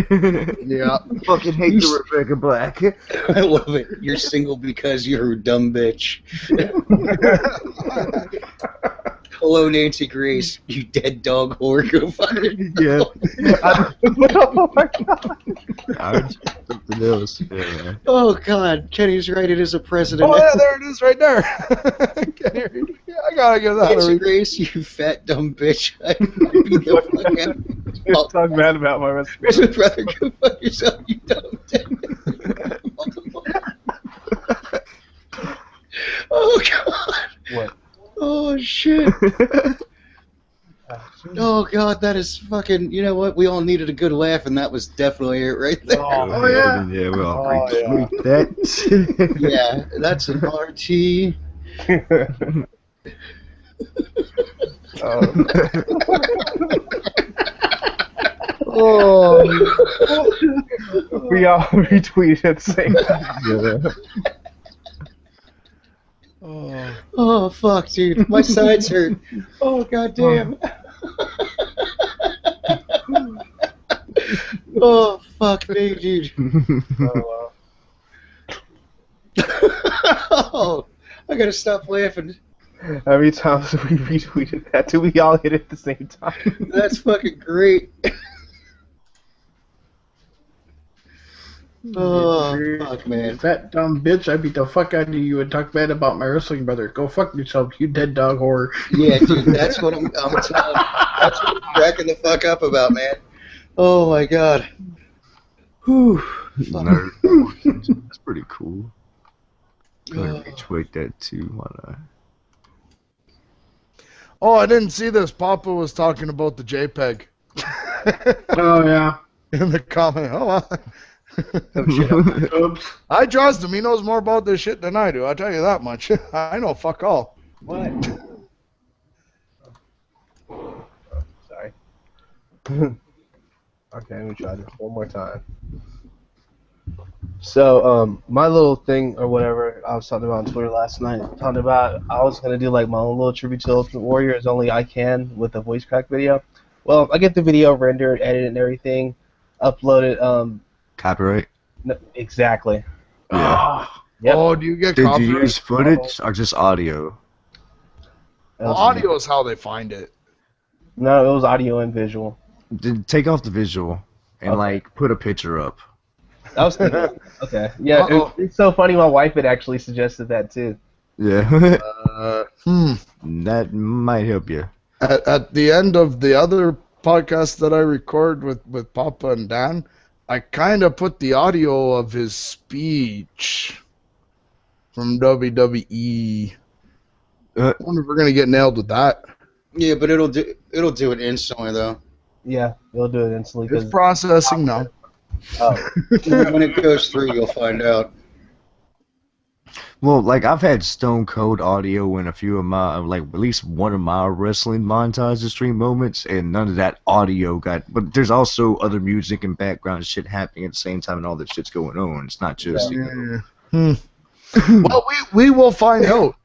Yeah. Fucking hate the Rebecca Black. I love it. You're single because you're a dumb bitch. Hello, Nancy Grace. You dead dog whore. Go fuck it. Yeah. Oh my god. Something else. Yeah. Oh, God. Kenny's right. It is a president. Oh, yeah, there it is right there. Yeah, I gotta get that. Nancy Grace, you fat dumb bitch. I beat the fuck out of you. You're talking bad about my Christmas brother, go fuck yourself, you dumb dumb. Oh, God. What? Oh, shit. Oh, God, that is fucking... You know what? We all needed a good laugh, and that was definitely it right there. Oh, yeah. Yeah, we all Oh, retweet that. Yeah, that's an RT. Oh. We all retweeted at the same time. Yeah. Oh, fuck, dude. My sides hurt. Oh, goddamn. Oh, fuck me, dude. Oh, I gotta stop laughing. How many times have we retweeted that till we all hit it at the same time? That's fucking great. Oh, fuck, man. Fat dumb bitch, I beat the fuck out of you and talk bad about my wrestling brother. Go fuck yourself, you dead dog whore. Yeah, dude, that's what I'm telling you. That's what I'm cracking the fuck up about, man. Oh, my God. Whew. Nerd. That's pretty cool. Go ahead and retweet that too. Why not? Oh, I didn't see this. Papa was talking about the JPEG. Oh, yeah. In the comment. Oh, well. Oops. I trust him. He knows more about this shit than I do. I'll tell you that much. I know fuck all. What? Sorry. Okay, let me try this one more time. So, my little thing or whatever I was talking about on Twitter last night, talking about I was gonna do like my own little tribute to Ultimate Warrior as only I can with a voice crack video. Well, I get the video rendered, edited, and everything, uploaded. Copyright? No, exactly. Yeah. Yep. Oh, do you get Did copyright? you use footage or just audio? Well, audio is how they find it. No, it was audio and visual. Take off the visual and like put a picture up. I was thinking, okay, yeah, it's so funny. My wife had actually suggested that too. Yeah. That might help you. At the end of the other podcast that I record with Papa and Dan, I kind of put the audio of his speech from WWE. I wonder if we're gonna get nailed with that. Yeah, but it'll do it instantly though. Yeah, we'll do it instantly. It's processing now. Oh. When it goes through, you'll find out. Well, like I've had Stone Cold audio in a few of my, like at least one of my wrestling montage and stream moments, and none of that audio got. But there's also other music and background shit happening at the same time, and all that shit's going on. It's not just. You know. Well, we will find out.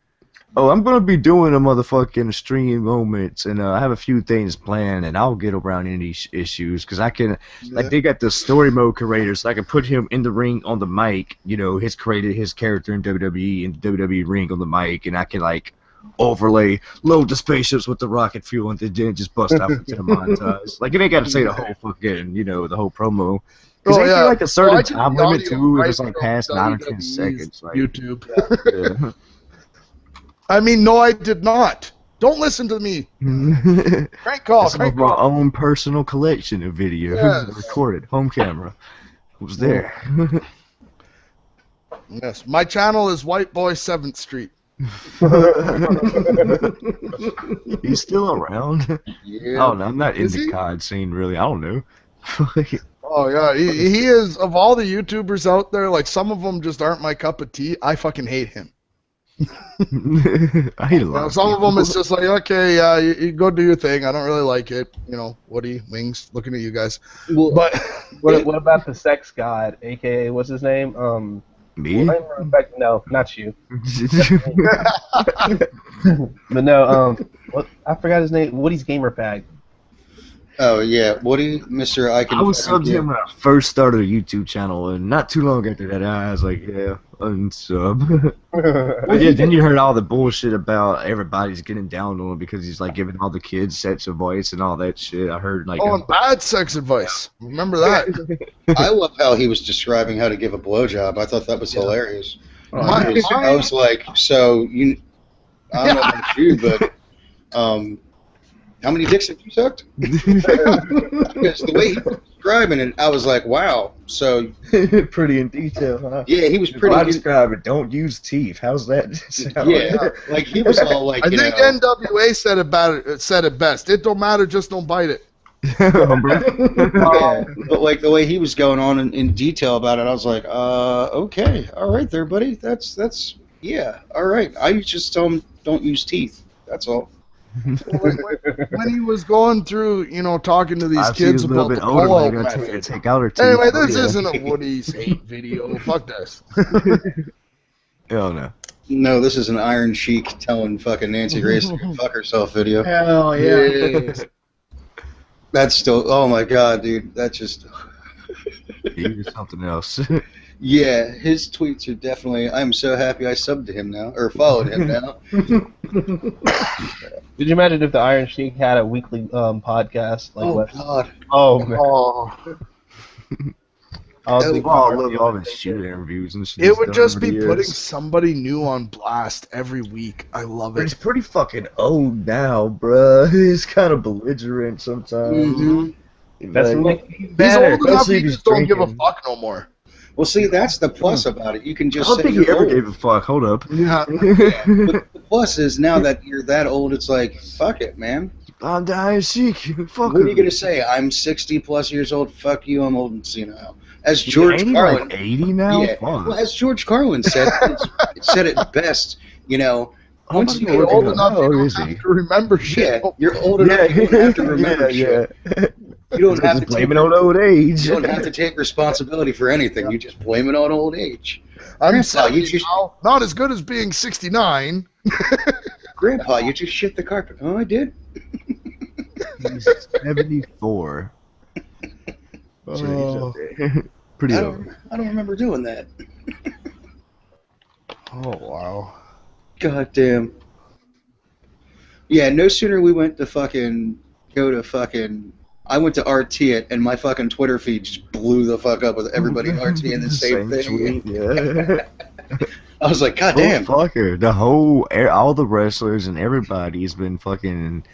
Oh, I'm gonna be doing a motherfucking stream moments, and I have a few things planned, and I'll get around any issues because I can, like, they got the story mode creator, so I can put him in the ring on the mic, you know, his character in WWE and the WWE ring on the mic, and I can like overlay load the spaceships with the rocket fuel and then just bust out into the montage. Like, it ain't got to say the whole fucking, you know, the whole promo. Because ain't there like a certain time limit too if it's like past 9 or 10 seconds. Like, YouTube. Yeah. I mean, no, I did not. Don't listen to me. Crank call. Some of our own personal collection of videos recorded. Home camera was there. Yes, my channel is White Boy 7th Street. He's still around. Yeah. Oh no, I'm not in the COD scene really. I don't know. Oh yeah, he is. Of all the YouTubers out there, like some of them just aren't my cup of tea. I fucking hate him. I hate a lot. Some of them it's just like, okay, yeah, you go do your thing. I don't really like it. You know, Woody, Wings, looking at you guys. Well, but what about the sex god, aka what's his name? Me? No, not you. But no, what I forgot his name. Woody's gamer bag. Oh yeah, Woody, Mr. I was subbed to him when I first started a YouTube channel, and not too long after that, I was like, yeah, unsub. But yeah, then you heard all the bullshit about everybody's getting down on him because he's like giving all the kids sex advice and all that shit. I heard like. Oh, and bad sex advice. Remember that? I love how he was describing how to give a blowjob. I thought that was hilarious. I was like, so you, I don't know about you, but how many dicks have you sucked? Because the way he was describing it, I was like, wow. So pretty in detail, huh? Yeah, he was pretty. I describe it. Don't use teeth. How's that sound? Yeah, like he was all like. I think NWA said it best. It don't matter, just don't bite it. Yeah, but like the way he was going on in detail about it, I was like, okay, all right, there, buddy. That's yeah, all right. I just tell him don't use teeth. That's all. When he was going through, you know, talking to these kids about the polo method. Take out her teeth. Anyway, this isn't a Woody's hate video. Fuck this. Hell no. No, this is an Iron Sheik telling fucking Nancy Grace to go fuck herself video. Hell yeah. That's still, oh my god, dude. That's just. He was something else. Yeah, his tweets are definitely. I'm so happy I subbed to him now, or followed him now. Did you imagine if the Iron Sheik had a weekly podcast? Like oh what? God. Oh man. I love all the shoot interviews and shit. It would just be putting somebody new on blast every week. I love it. But he's pretty fucking old now, bruh. He's kind of belligerent sometimes. Mm-hmm. That's like, he's better. He's old enough, he just don't give a fuck no more. Well, see, that's the plus about it. You can just I don't think he ever gave a fuck. Hold up. Yeah. But the plus is now that you're that old, it's like, fuck it, man. I'm dying sick. Fuck. What are you going to say? I'm 60 plus years old. Fuck you, I'm old and senile. As George Carlin. Like 80 now? Yeah. Well, as George Carlin said, it said it best, you know. Once you You're get old enough, you don't have to remember shit. Yeah, you're old enough, you don't have to remember shit. You don't have to blame it on old age. You don't have to take responsibility for anything. You just blame it on old age. I'm Grandpa, you just not as good as being 69. Grandpa, you just shit the carpet. Oh, I did. He's 74. Pretty old. I don't remember doing that. Oh wow. God damn. Yeah, no sooner we went to I went to RT it, and my fucking Twitter feed just blew the fuck up with everybody in RT and the same thing. Tweet, yeah. I was like, God damn. Fucker. All the wrestlers and everybody's been fucking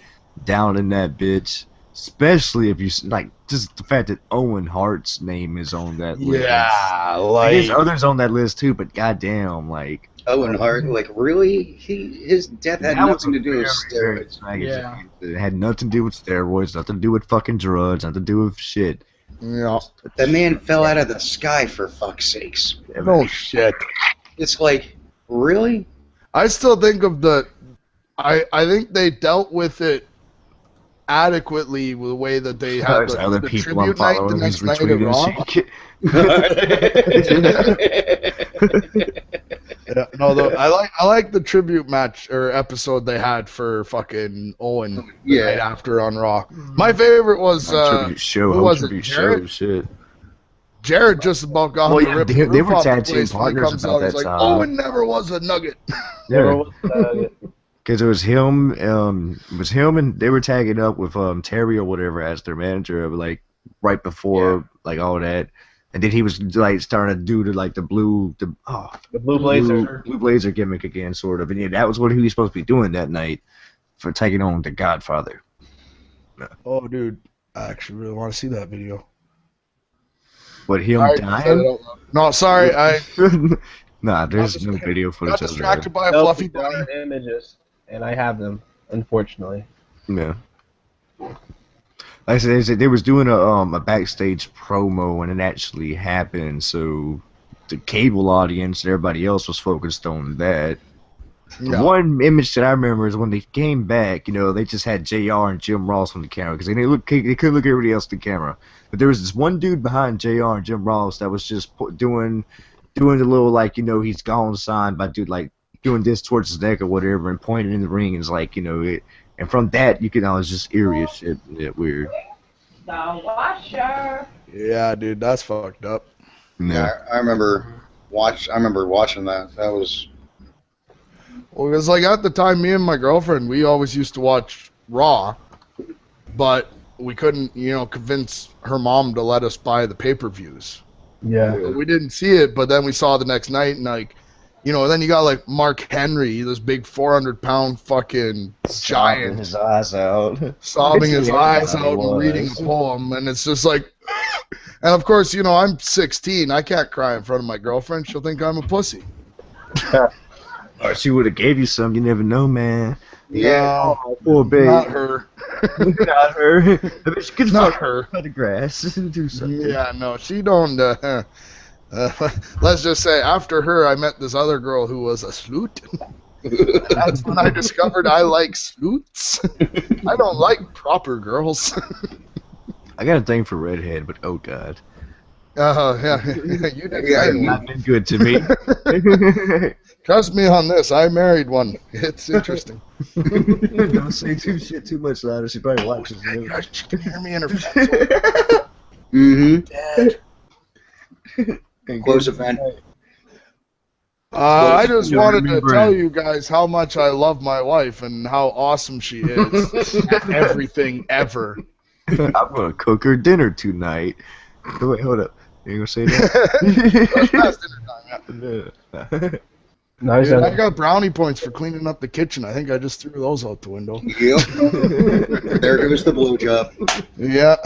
down in that bitch. Especially if you, like, just the fact that Owen Hart's name is on that list. Yeah, like. There's others on that list too, but goddamn, like. Owen Hart, like, really? His death had nothing to do with steroids. Yeah. It had nothing to do with steroids, nothing to do with fucking drugs, nothing to do with shit. Yeah. That man fell out of the sky, for fuck's sakes. No shit. It's like, really? I still think of I think they dealt with it adequately with the way that they had other the people I'm tribute night the following next who's night of Raw. Yeah, no, I like the tribute match or episode they had for fucking Owen the night after on Raw. My favorite was tribute show. who was tribute it? Jared? Shit. Jared just about got him to rip the they roof were off tag the team place when he partners comes about out. that He's like, time. Owen never was a nugget. Yeah. Because it was him and they were tagging up with Terry or whatever as their manager, like right before like all that, and then he was like starting to do the blue blazer gimmick again, sort of, and yeah, that was what he was supposed to be doing that night for taking on the Godfather. Oh, dude, I actually really want to see that video. But him dying? No, sorry, Nah, there's no video footage. Got distracted by a fluffy bunny. Images, and I have them, unfortunately. Yeah. Like I said, they was doing a backstage promo when it actually happened, so the cable audience and everybody else was focused on that. Yeah. The one image that I remember is when they came back, they just had JR and Jim Ross on the camera because they couldn't look at everybody else on the camera. But there was this one dude behind JR and Jim Ross that was just doing the little, like, he's gone sign by doing this towards his neck or whatever and pointing in the ring, and it's like, and from that you can it's just eerie as shit. Yeah, weird. The washer. Yeah, dude, that's fucked up. Yeah, I remember watching that. That was. Well, because like at the time, me and my girlfriend, we always used to watch Raw, but we couldn't, convince her mom to let us buy the pay-per-views. Yeah. We didn't see it, but then we saw the next night, and like, then you got like Mark Henry, this big 400-pound fucking giant, his eyes out, sobbing his eyes out and reading a poem, and it's just like, and of course, I'm 16, I can't cry in front of my girlfriend; she'll think I'm a pussy. Or she would have gave you some. You never know, man. Yeah. Oh, poor baby. Not her. Not her. She could not her. Cut the grass. Do something. Yeah, no, she don't. Let's just say, after her, I met this other girl who was a sloot. That's when I discovered I like sloots. I don't like proper girls. I got a thing for redhead, but oh god. Yeah. You did. Yeah, not been good to me. Trust me on this. I married one. It's interesting. Don't say too much louder. She probably watches it. She can hear me in her phone. Mm-hmm. Dad. Close event. I just wanted to tell you guys how much I love my wife and how awesome she is at everything ever. I'm gonna cook her dinner tonight. Wait, hold up. You ain't gonna say that? That's past dinner time, yeah. No, Dude, I got brownie points for cleaning up the kitchen. I think I just threw those out the window. Yep. There goes the blowjob. Yeah.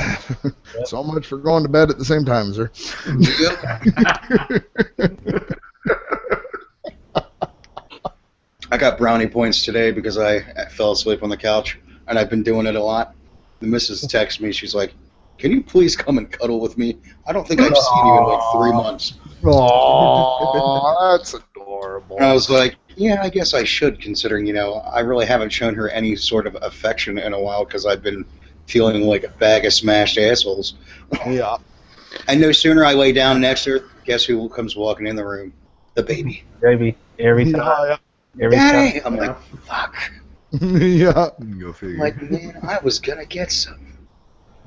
So much for going to bed at the same time, sir. Yep. I got brownie points today because I fell asleep on the couch, and I've been doing it a lot. The missus texts me. She's like, "Can you please come and cuddle with me? I don't think I've seen you in like 3 months." Aww, that's adorable. And I was like, yeah, I guess I should, considering, I really haven't shown her any sort of affection in a while because I've been feeling like a bag of smashed assholes. Yeah. And no sooner I lay down next to her, guess who comes walking in the room? The baby. Baby, every time. Every Daddy! time. I'm like, fuck. Yeah. Go figure. I'm like, man, I was gonna get some.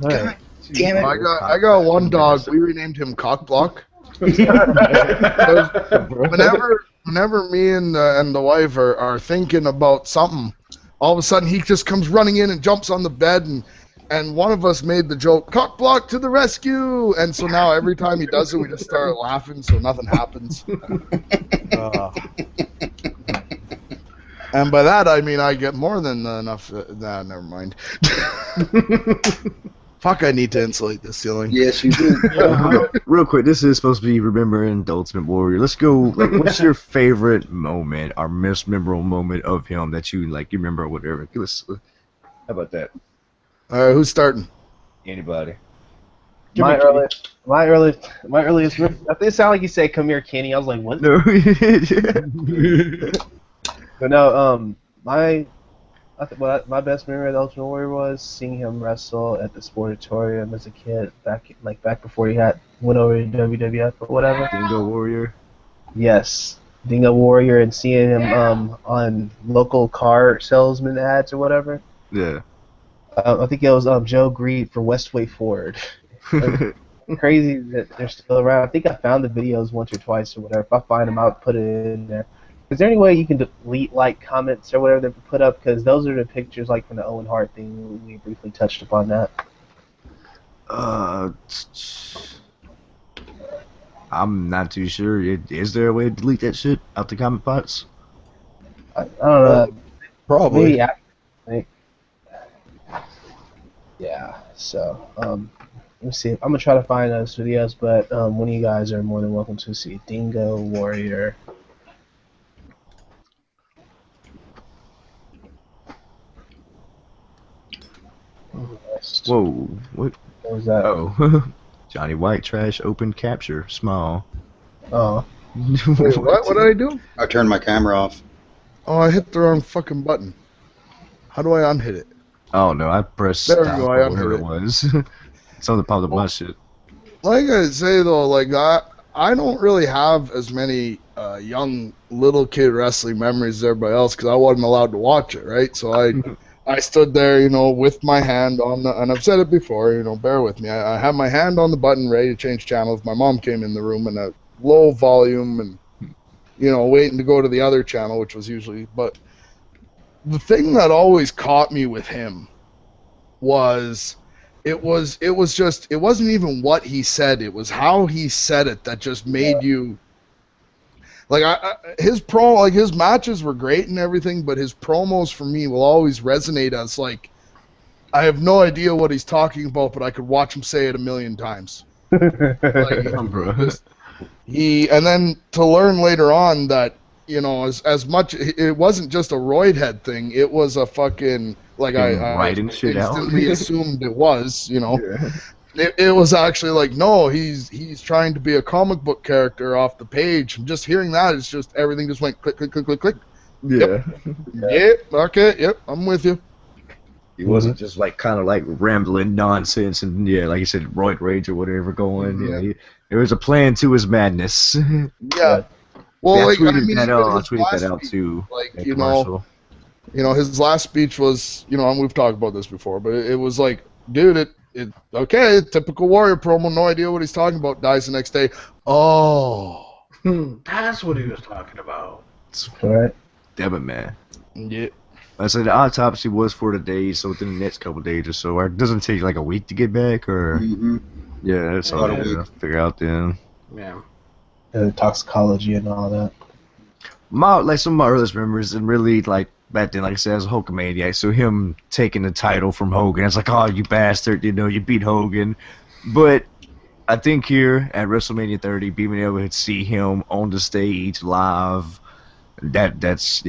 All God right. damn it. I got one dog. We renamed him Cockblock. Whenever me and the wife are thinking about something, all of a sudden he just comes running in and jumps on the bed, and one of us made the joke, "Cockblock to the rescue!" And so now every time he does it, we just start laughing so nothing happens. And by that I mean I get more than enough. Nah, never mind. Fuck, I need to insulate this ceiling. Yes, you do. Real quick, this is supposed to be remembering the Ultimate Warrior. Let's go. Like, what's your favorite moment, or most memorable moment of him that you like? You remember or whatever? How about that? All right, who's starting? Anybody? My earliest. I think it sounded like you said, "Come here, Kenny." I was like, "What?" No. But no, my best memory of the Ultimate Warrior was seeing him wrestle at the Sportatorium as a kid, back before he went over to WWF or whatever. Dingo Warrior. Yes, Dingo Warrior, and seeing him on local car salesman ads or whatever. Yeah. I think it was Joe Greed for Westway Ford. Crazy that they're still around. I think I found the videos once or twice or whatever. If I find them, I'll put it in there. Is there any way you can delete comments or whatever they put up? Because those are the pictures from the Owen Hart thing. We briefly touched upon that. I'm not too sure. Is there a way to delete that shit out the comment box? I don't know. Probably. Maybe yeah. So let me see. I'm gonna try to find those videos, but one of you guys are more than welcome to see Dingo Warrior. Whoa, what was that? Oh. Johnny White trash open capture small. Oh. Wait, what did I do? I turned my camera off. Oh, I hit the wrong fucking button. How do I unhit it? Oh no, I pressed There we stop go, or I whatever unhit it it. was. Something popped up my shit. Like I say though, I don't really have as many young little kid wrestling memories as everybody else because I wasn't allowed to watch it, right? So I stood there, with my hand on the, and I've said it before, bear with me. I had my hand on the button ready to change channels. My mom came in the room in a low volume and, waiting to go to the other channel, which was usually, but the thing that always caught me with him was, it wasn't even what he said, it was how he said it that just made you, his matches were great and everything, but his promos for me will always resonate as I have no idea what he's talking about, but I could watch him say it a million times. And then to learn later on that, as much, it wasn't just a roid head thing, it was a fucking, I instantly assumed it was, Yeah. It was actually no, he's trying to be a comic book character off the page. And just hearing that, it's just everything just went click, click, click, click, click. Yeah. Yep. Okay. Yep. I'm with you. He wasn't just kind of rambling nonsense and like you said, roid rage or whatever going. Mm-hmm. Yeah, there was a plan to his madness. Yeah. Well, I tweeted that out too. His last speech was, and we've talked about this before, but it was dude, okay, typical Warrior promo, no idea what he's talking about, dies the next day. Oh. That's what he was talking about. All right. Damn it, man. Yeah. I said the autopsy was for the days, so within the next couple of days or so. Or it doesn't take a week to get back, or. Mm-hmm. Yeah, that's all I gotta figure out then. Yeah. And the toxicology and all that. Some of my earliest memories, and really like back then, like I said, I was a Hulkamaniac. So him taking the title from Hogan, it's like, oh, you bastard, you beat Hogan. But I think here at WrestleMania 30, being able to see him on the stage live, that's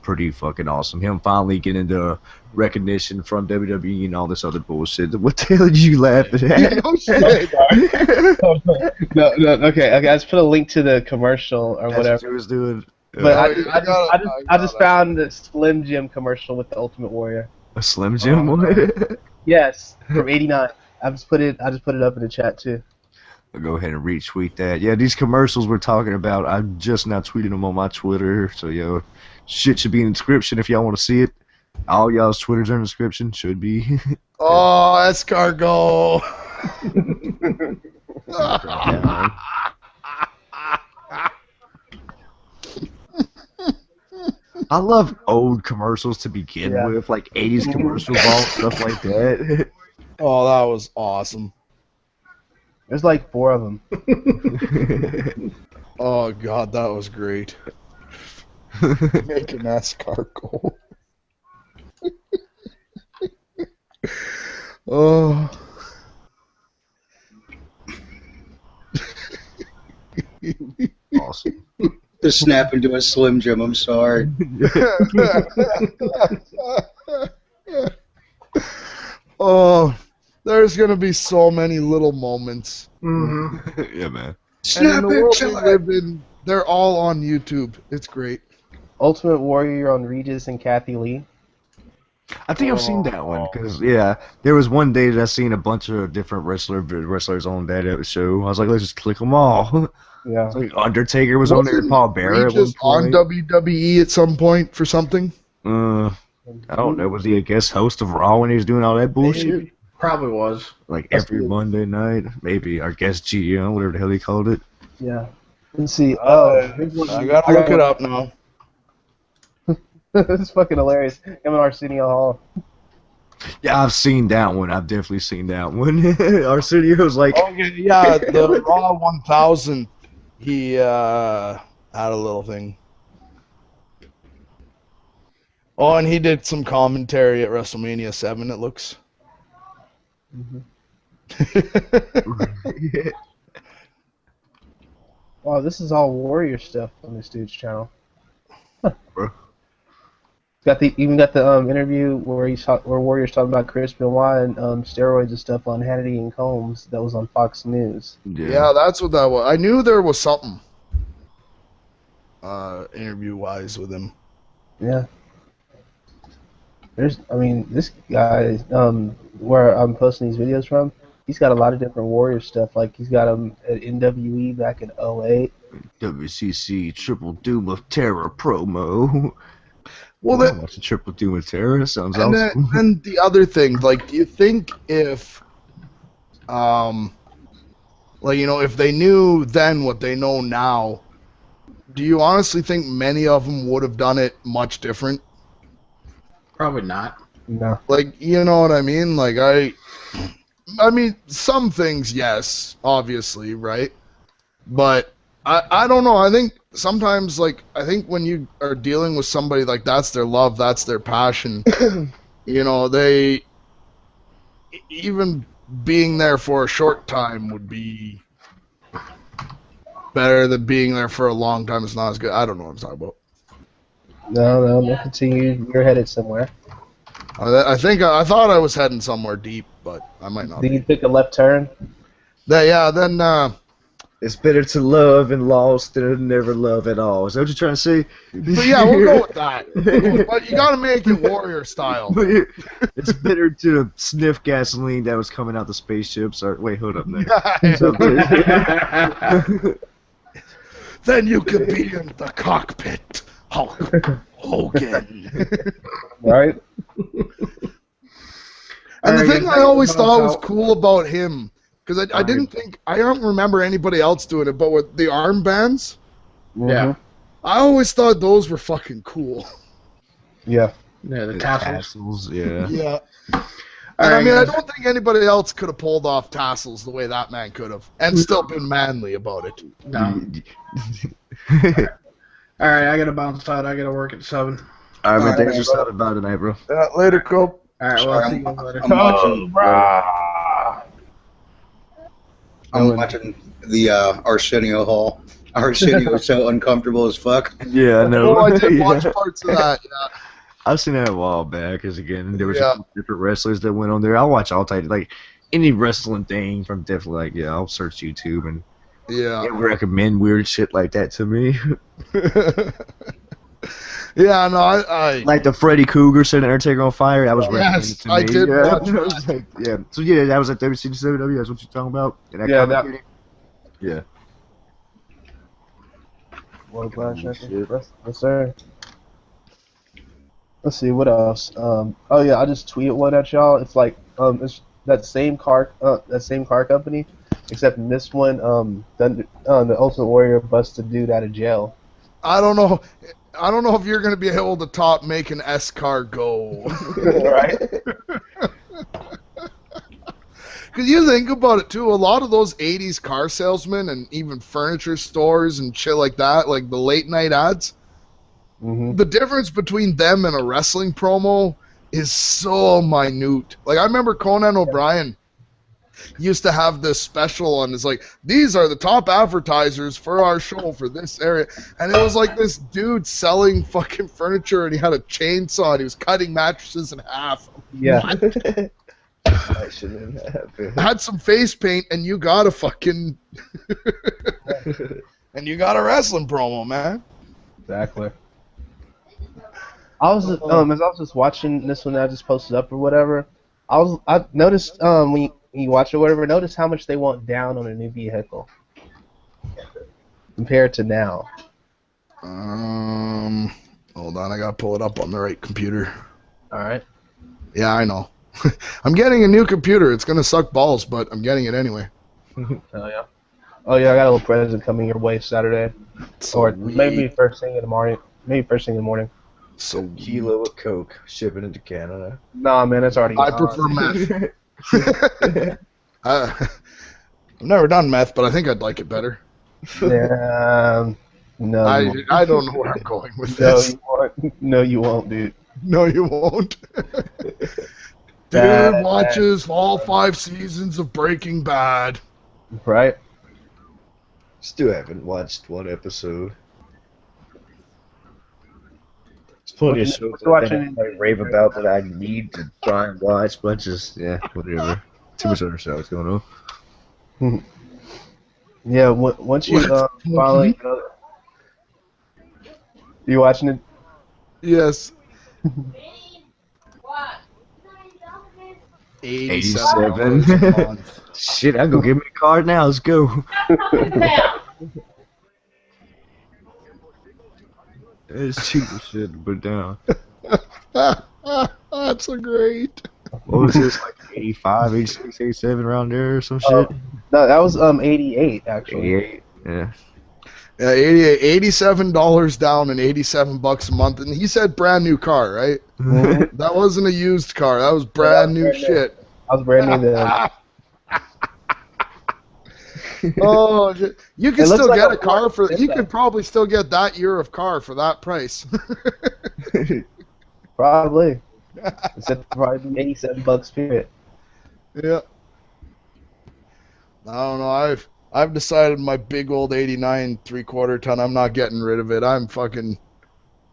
pretty fucking awesome. Him finally getting the recognition from WWE and all this other bullshit. What the hell are you laughing at? No, okay. I just put a link to the commercial or whatever. That's what he was doing. But I just found the Slim Jim commercial with the Ultimate Warrior. A Slim Jim one? Yes, from '89. I just put it up in the chat too. I'll go ahead and retweet that. Yeah, these commercials we're talking about, I'm just now tweeting them on my Twitter. So, shit should be in the description if y'all want to see it. All y'all's Twitters are in the description. Should be. Oh, escargot. I love old commercials to begin with, like 80s commercials, all stuff like that. Oh, that was awesome. There's like 4 of them. Oh, God, that was great. Make an escargot. Oh. Awesome. Just snap into a Slim Jim, I'm sorry. Oh, there's going to be so many little moments. Mm-hmm. Yeah, man. And in the world we live in, they're all on YouTube. It's great. Ultimate Warrior on Regis and Kathy Lee. I think I've seen that one because there was one day that I seen a bunch of different wrestlers on that show. I was like, let's just click them all. Yeah, like Undertaker was on there, Paul Bearer at one point. On WWE at some point for something. I don't know. Was he a guest host of Raw when he was doing all that bullshit? Maybe. Probably was. Like every Monday night, maybe our guest GM, whatever the hell he called it. Yeah. Let's see. I gotta look it up now. This is fucking hilarious. Him in Arsenio Hall. Yeah, I've seen that one. I've definitely seen that one. Arsenio's like... Oh, yeah, the Raw 1000, he had a little thing. Oh, and he did some commentary at WrestleMania 7, it looks. Mm-hmm. Wow, this is all Warrior stuff on this dude's channel. Even got the interview where Warrior's talking about Chris Benoit and steroids and stuff on Hannity and Combs that was on Fox News. Yeah, that's what that was. I knew there was something interview-wise with him. Yeah. This guy, where I'm posting these videos from, he's got a lot of different Warrior stuff. Like, he's got him at NWE back in 08. WCC Triple Doom of Terror promo. Well, watch the Triple Doom of Terror. Sounds awesome. And the other thing, like, do you think if, if they knew then what they know now, do you honestly think many of them would have done it much different? Probably not. No. Like, you know what I mean? Like, I mean, some things, yes, obviously, right? But I don't know. I think sometimes, like, I think when you are dealing with somebody like that's their love, that's their passion, they even being there for a short time would be better than being there for a long time. It's not as good. I don't know what I'm talking about. No, continue. You're headed somewhere. I thought I was heading somewhere deep, but I might not. Did you take a left turn? Then it's better to love and lost than to never love at all. Is that what you're trying to say? But yeah, we'll go with that. But you gotta make it Warrior style. It's better to sniff gasoline that was coming out the spaceships. Wait, hold up there. Then you could be in the cockpit, Hulk Hogan. Right? And the thing I always thought was cool about him, because I don't remember anybody else doing it, but with the armbands, yeah, I always thought those were fucking cool. Yeah. Yeah, the tassels. Yeah. Yeah. And I mean, I don't think anybody else could have pulled off tassels the way that man could have, and still been manly about it. No. All right, I gotta bounce out. I gotta work at 7. All right, man. Thanks for stopping by tonight, bro. Later, Cope. All right, well, I'll see you guys later. I'm watching the Arsenio Hall. Arsenio is so uncomfortable as fuck. Yeah, I know. Oh, I did watch parts of that. Yeah. I've seen that a while back, because again, there was different wrestlers that went on there. I'll watch all types, like any wrestling thing from definitely, like, I'll search YouTube and recommend weird shit like that to me. Yeah, no, I like the Freddy Cougar setting Undertaker on fire. That was recommended to me. I did watch that. Yeah. So yeah, that was at WCW. That's what you're talking about. Yeah. World Class Champion. Yes, sir. Let's see what else. Oh yeah, I just tweeted one at y'all. It's like it's that same car company, except in this one, the Ultimate Warrior busted dude out of jail. I don't know if you're gonna be able to top make an S car go. Right. Because you think about it too, a lot of those 80s car salesmen and even furniture stores and shit like that, like the late night ads, the difference between them and a wrestling promo is so minute. Like, I remember Conan O'Brien used to have this special on, it's like, these are the top advertisers for our show for this area. And it was like this dude selling fucking furniture, and he had a chainsaw, and he was cutting mattresses in half. Yeah. That shouldn't happen. Had some face paint, and you got a fucking and you got a wrestling promo, man. Exactly. I was as I was just watching this one that I just posted up or whatever. I noticed when you watch it or whatever, notice how much they want down on a new vehicle compared to now. Hold on, I gotta pull it up on the right computer. All right. Yeah, I know. I'm getting a new computer. It's gonna suck balls, but I'm getting it anyway. Oh yeah. Oh yeah, I got a little present coming your way Saturday, or maybe first thing in the morning. So kilo of Coke shipping into Canada. Nah, man, it's already. I prefer meth. I've never done meth, but I think I'd like it better. Yeah. No. I don't know where I'm going with this. No, you won't, dude. No, you won't. Dude watches all 5 seasons of Breaking Bad. Right? Still haven't watched one episode. It's plenty of shows that I rave about that I need to try and watch, but just, whatever. Too much other stuff going on. Yeah, once you finally... You watching it? Yes. 87. Shit, I'll go get me a card now. Let's go. It's cheap as shit to put down. That's so great. What was this, like 85, 86, 87 around there or some shit? No, that was 88 actually. 88, yeah. Yeah, $87 down and $87 a month, and he said brand new car, right? Mm-hmm. That wasn't a used car. That was brand new shit. That was brand new then. Oh, you could still get a car for. You could probably still get that year of car for that price. Probably. Except probably $87 period. Yeah. I don't know. I've decided my big old 89 3/4 ton. I'm not getting rid of it. I'm fucking.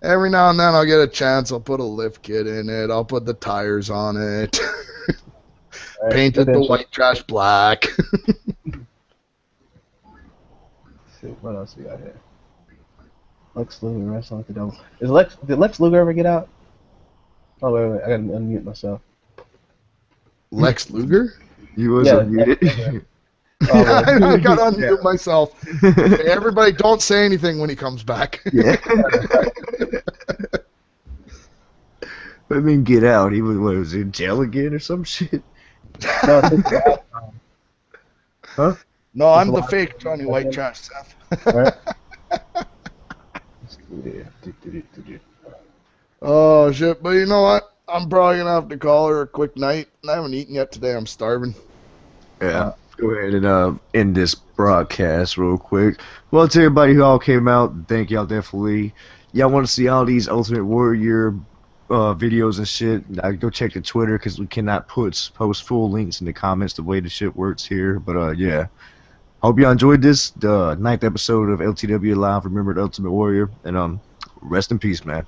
Every now and then I'll get a chance. I'll put a lift kit in it. I'll put the tires on it. Right, painted the white trash black. What else we got here? Lex Luger wrestling with the devil. Did Lex Luger ever get out? Oh wait, I gotta unmute myself. Lex Luger? You was unmuted. I gotta unmute myself. Okay, everybody, don't say anything when he comes back. Yeah. I mean, get out. He was in jail again or some shit? No, huh? No, I'm the fake Johnny White Trash, Seth. Right. Oh shit! But you know what? I'm probably gonna have to call her a quick night. I haven't eaten yet today. I'm starving. Yeah. Go ahead and end this broadcast real quick. Well, to everybody who all came out, thank y'all definitely. Y'all want to see all these Ultimate Warrior videos and shit? Go check the Twitter because we cannot post full links in the comments the way the shit works here. But yeah, hope y'all enjoyed this, the 9th episode of LTWLive. Remember the Ultimate Warrior, and rest in peace, man.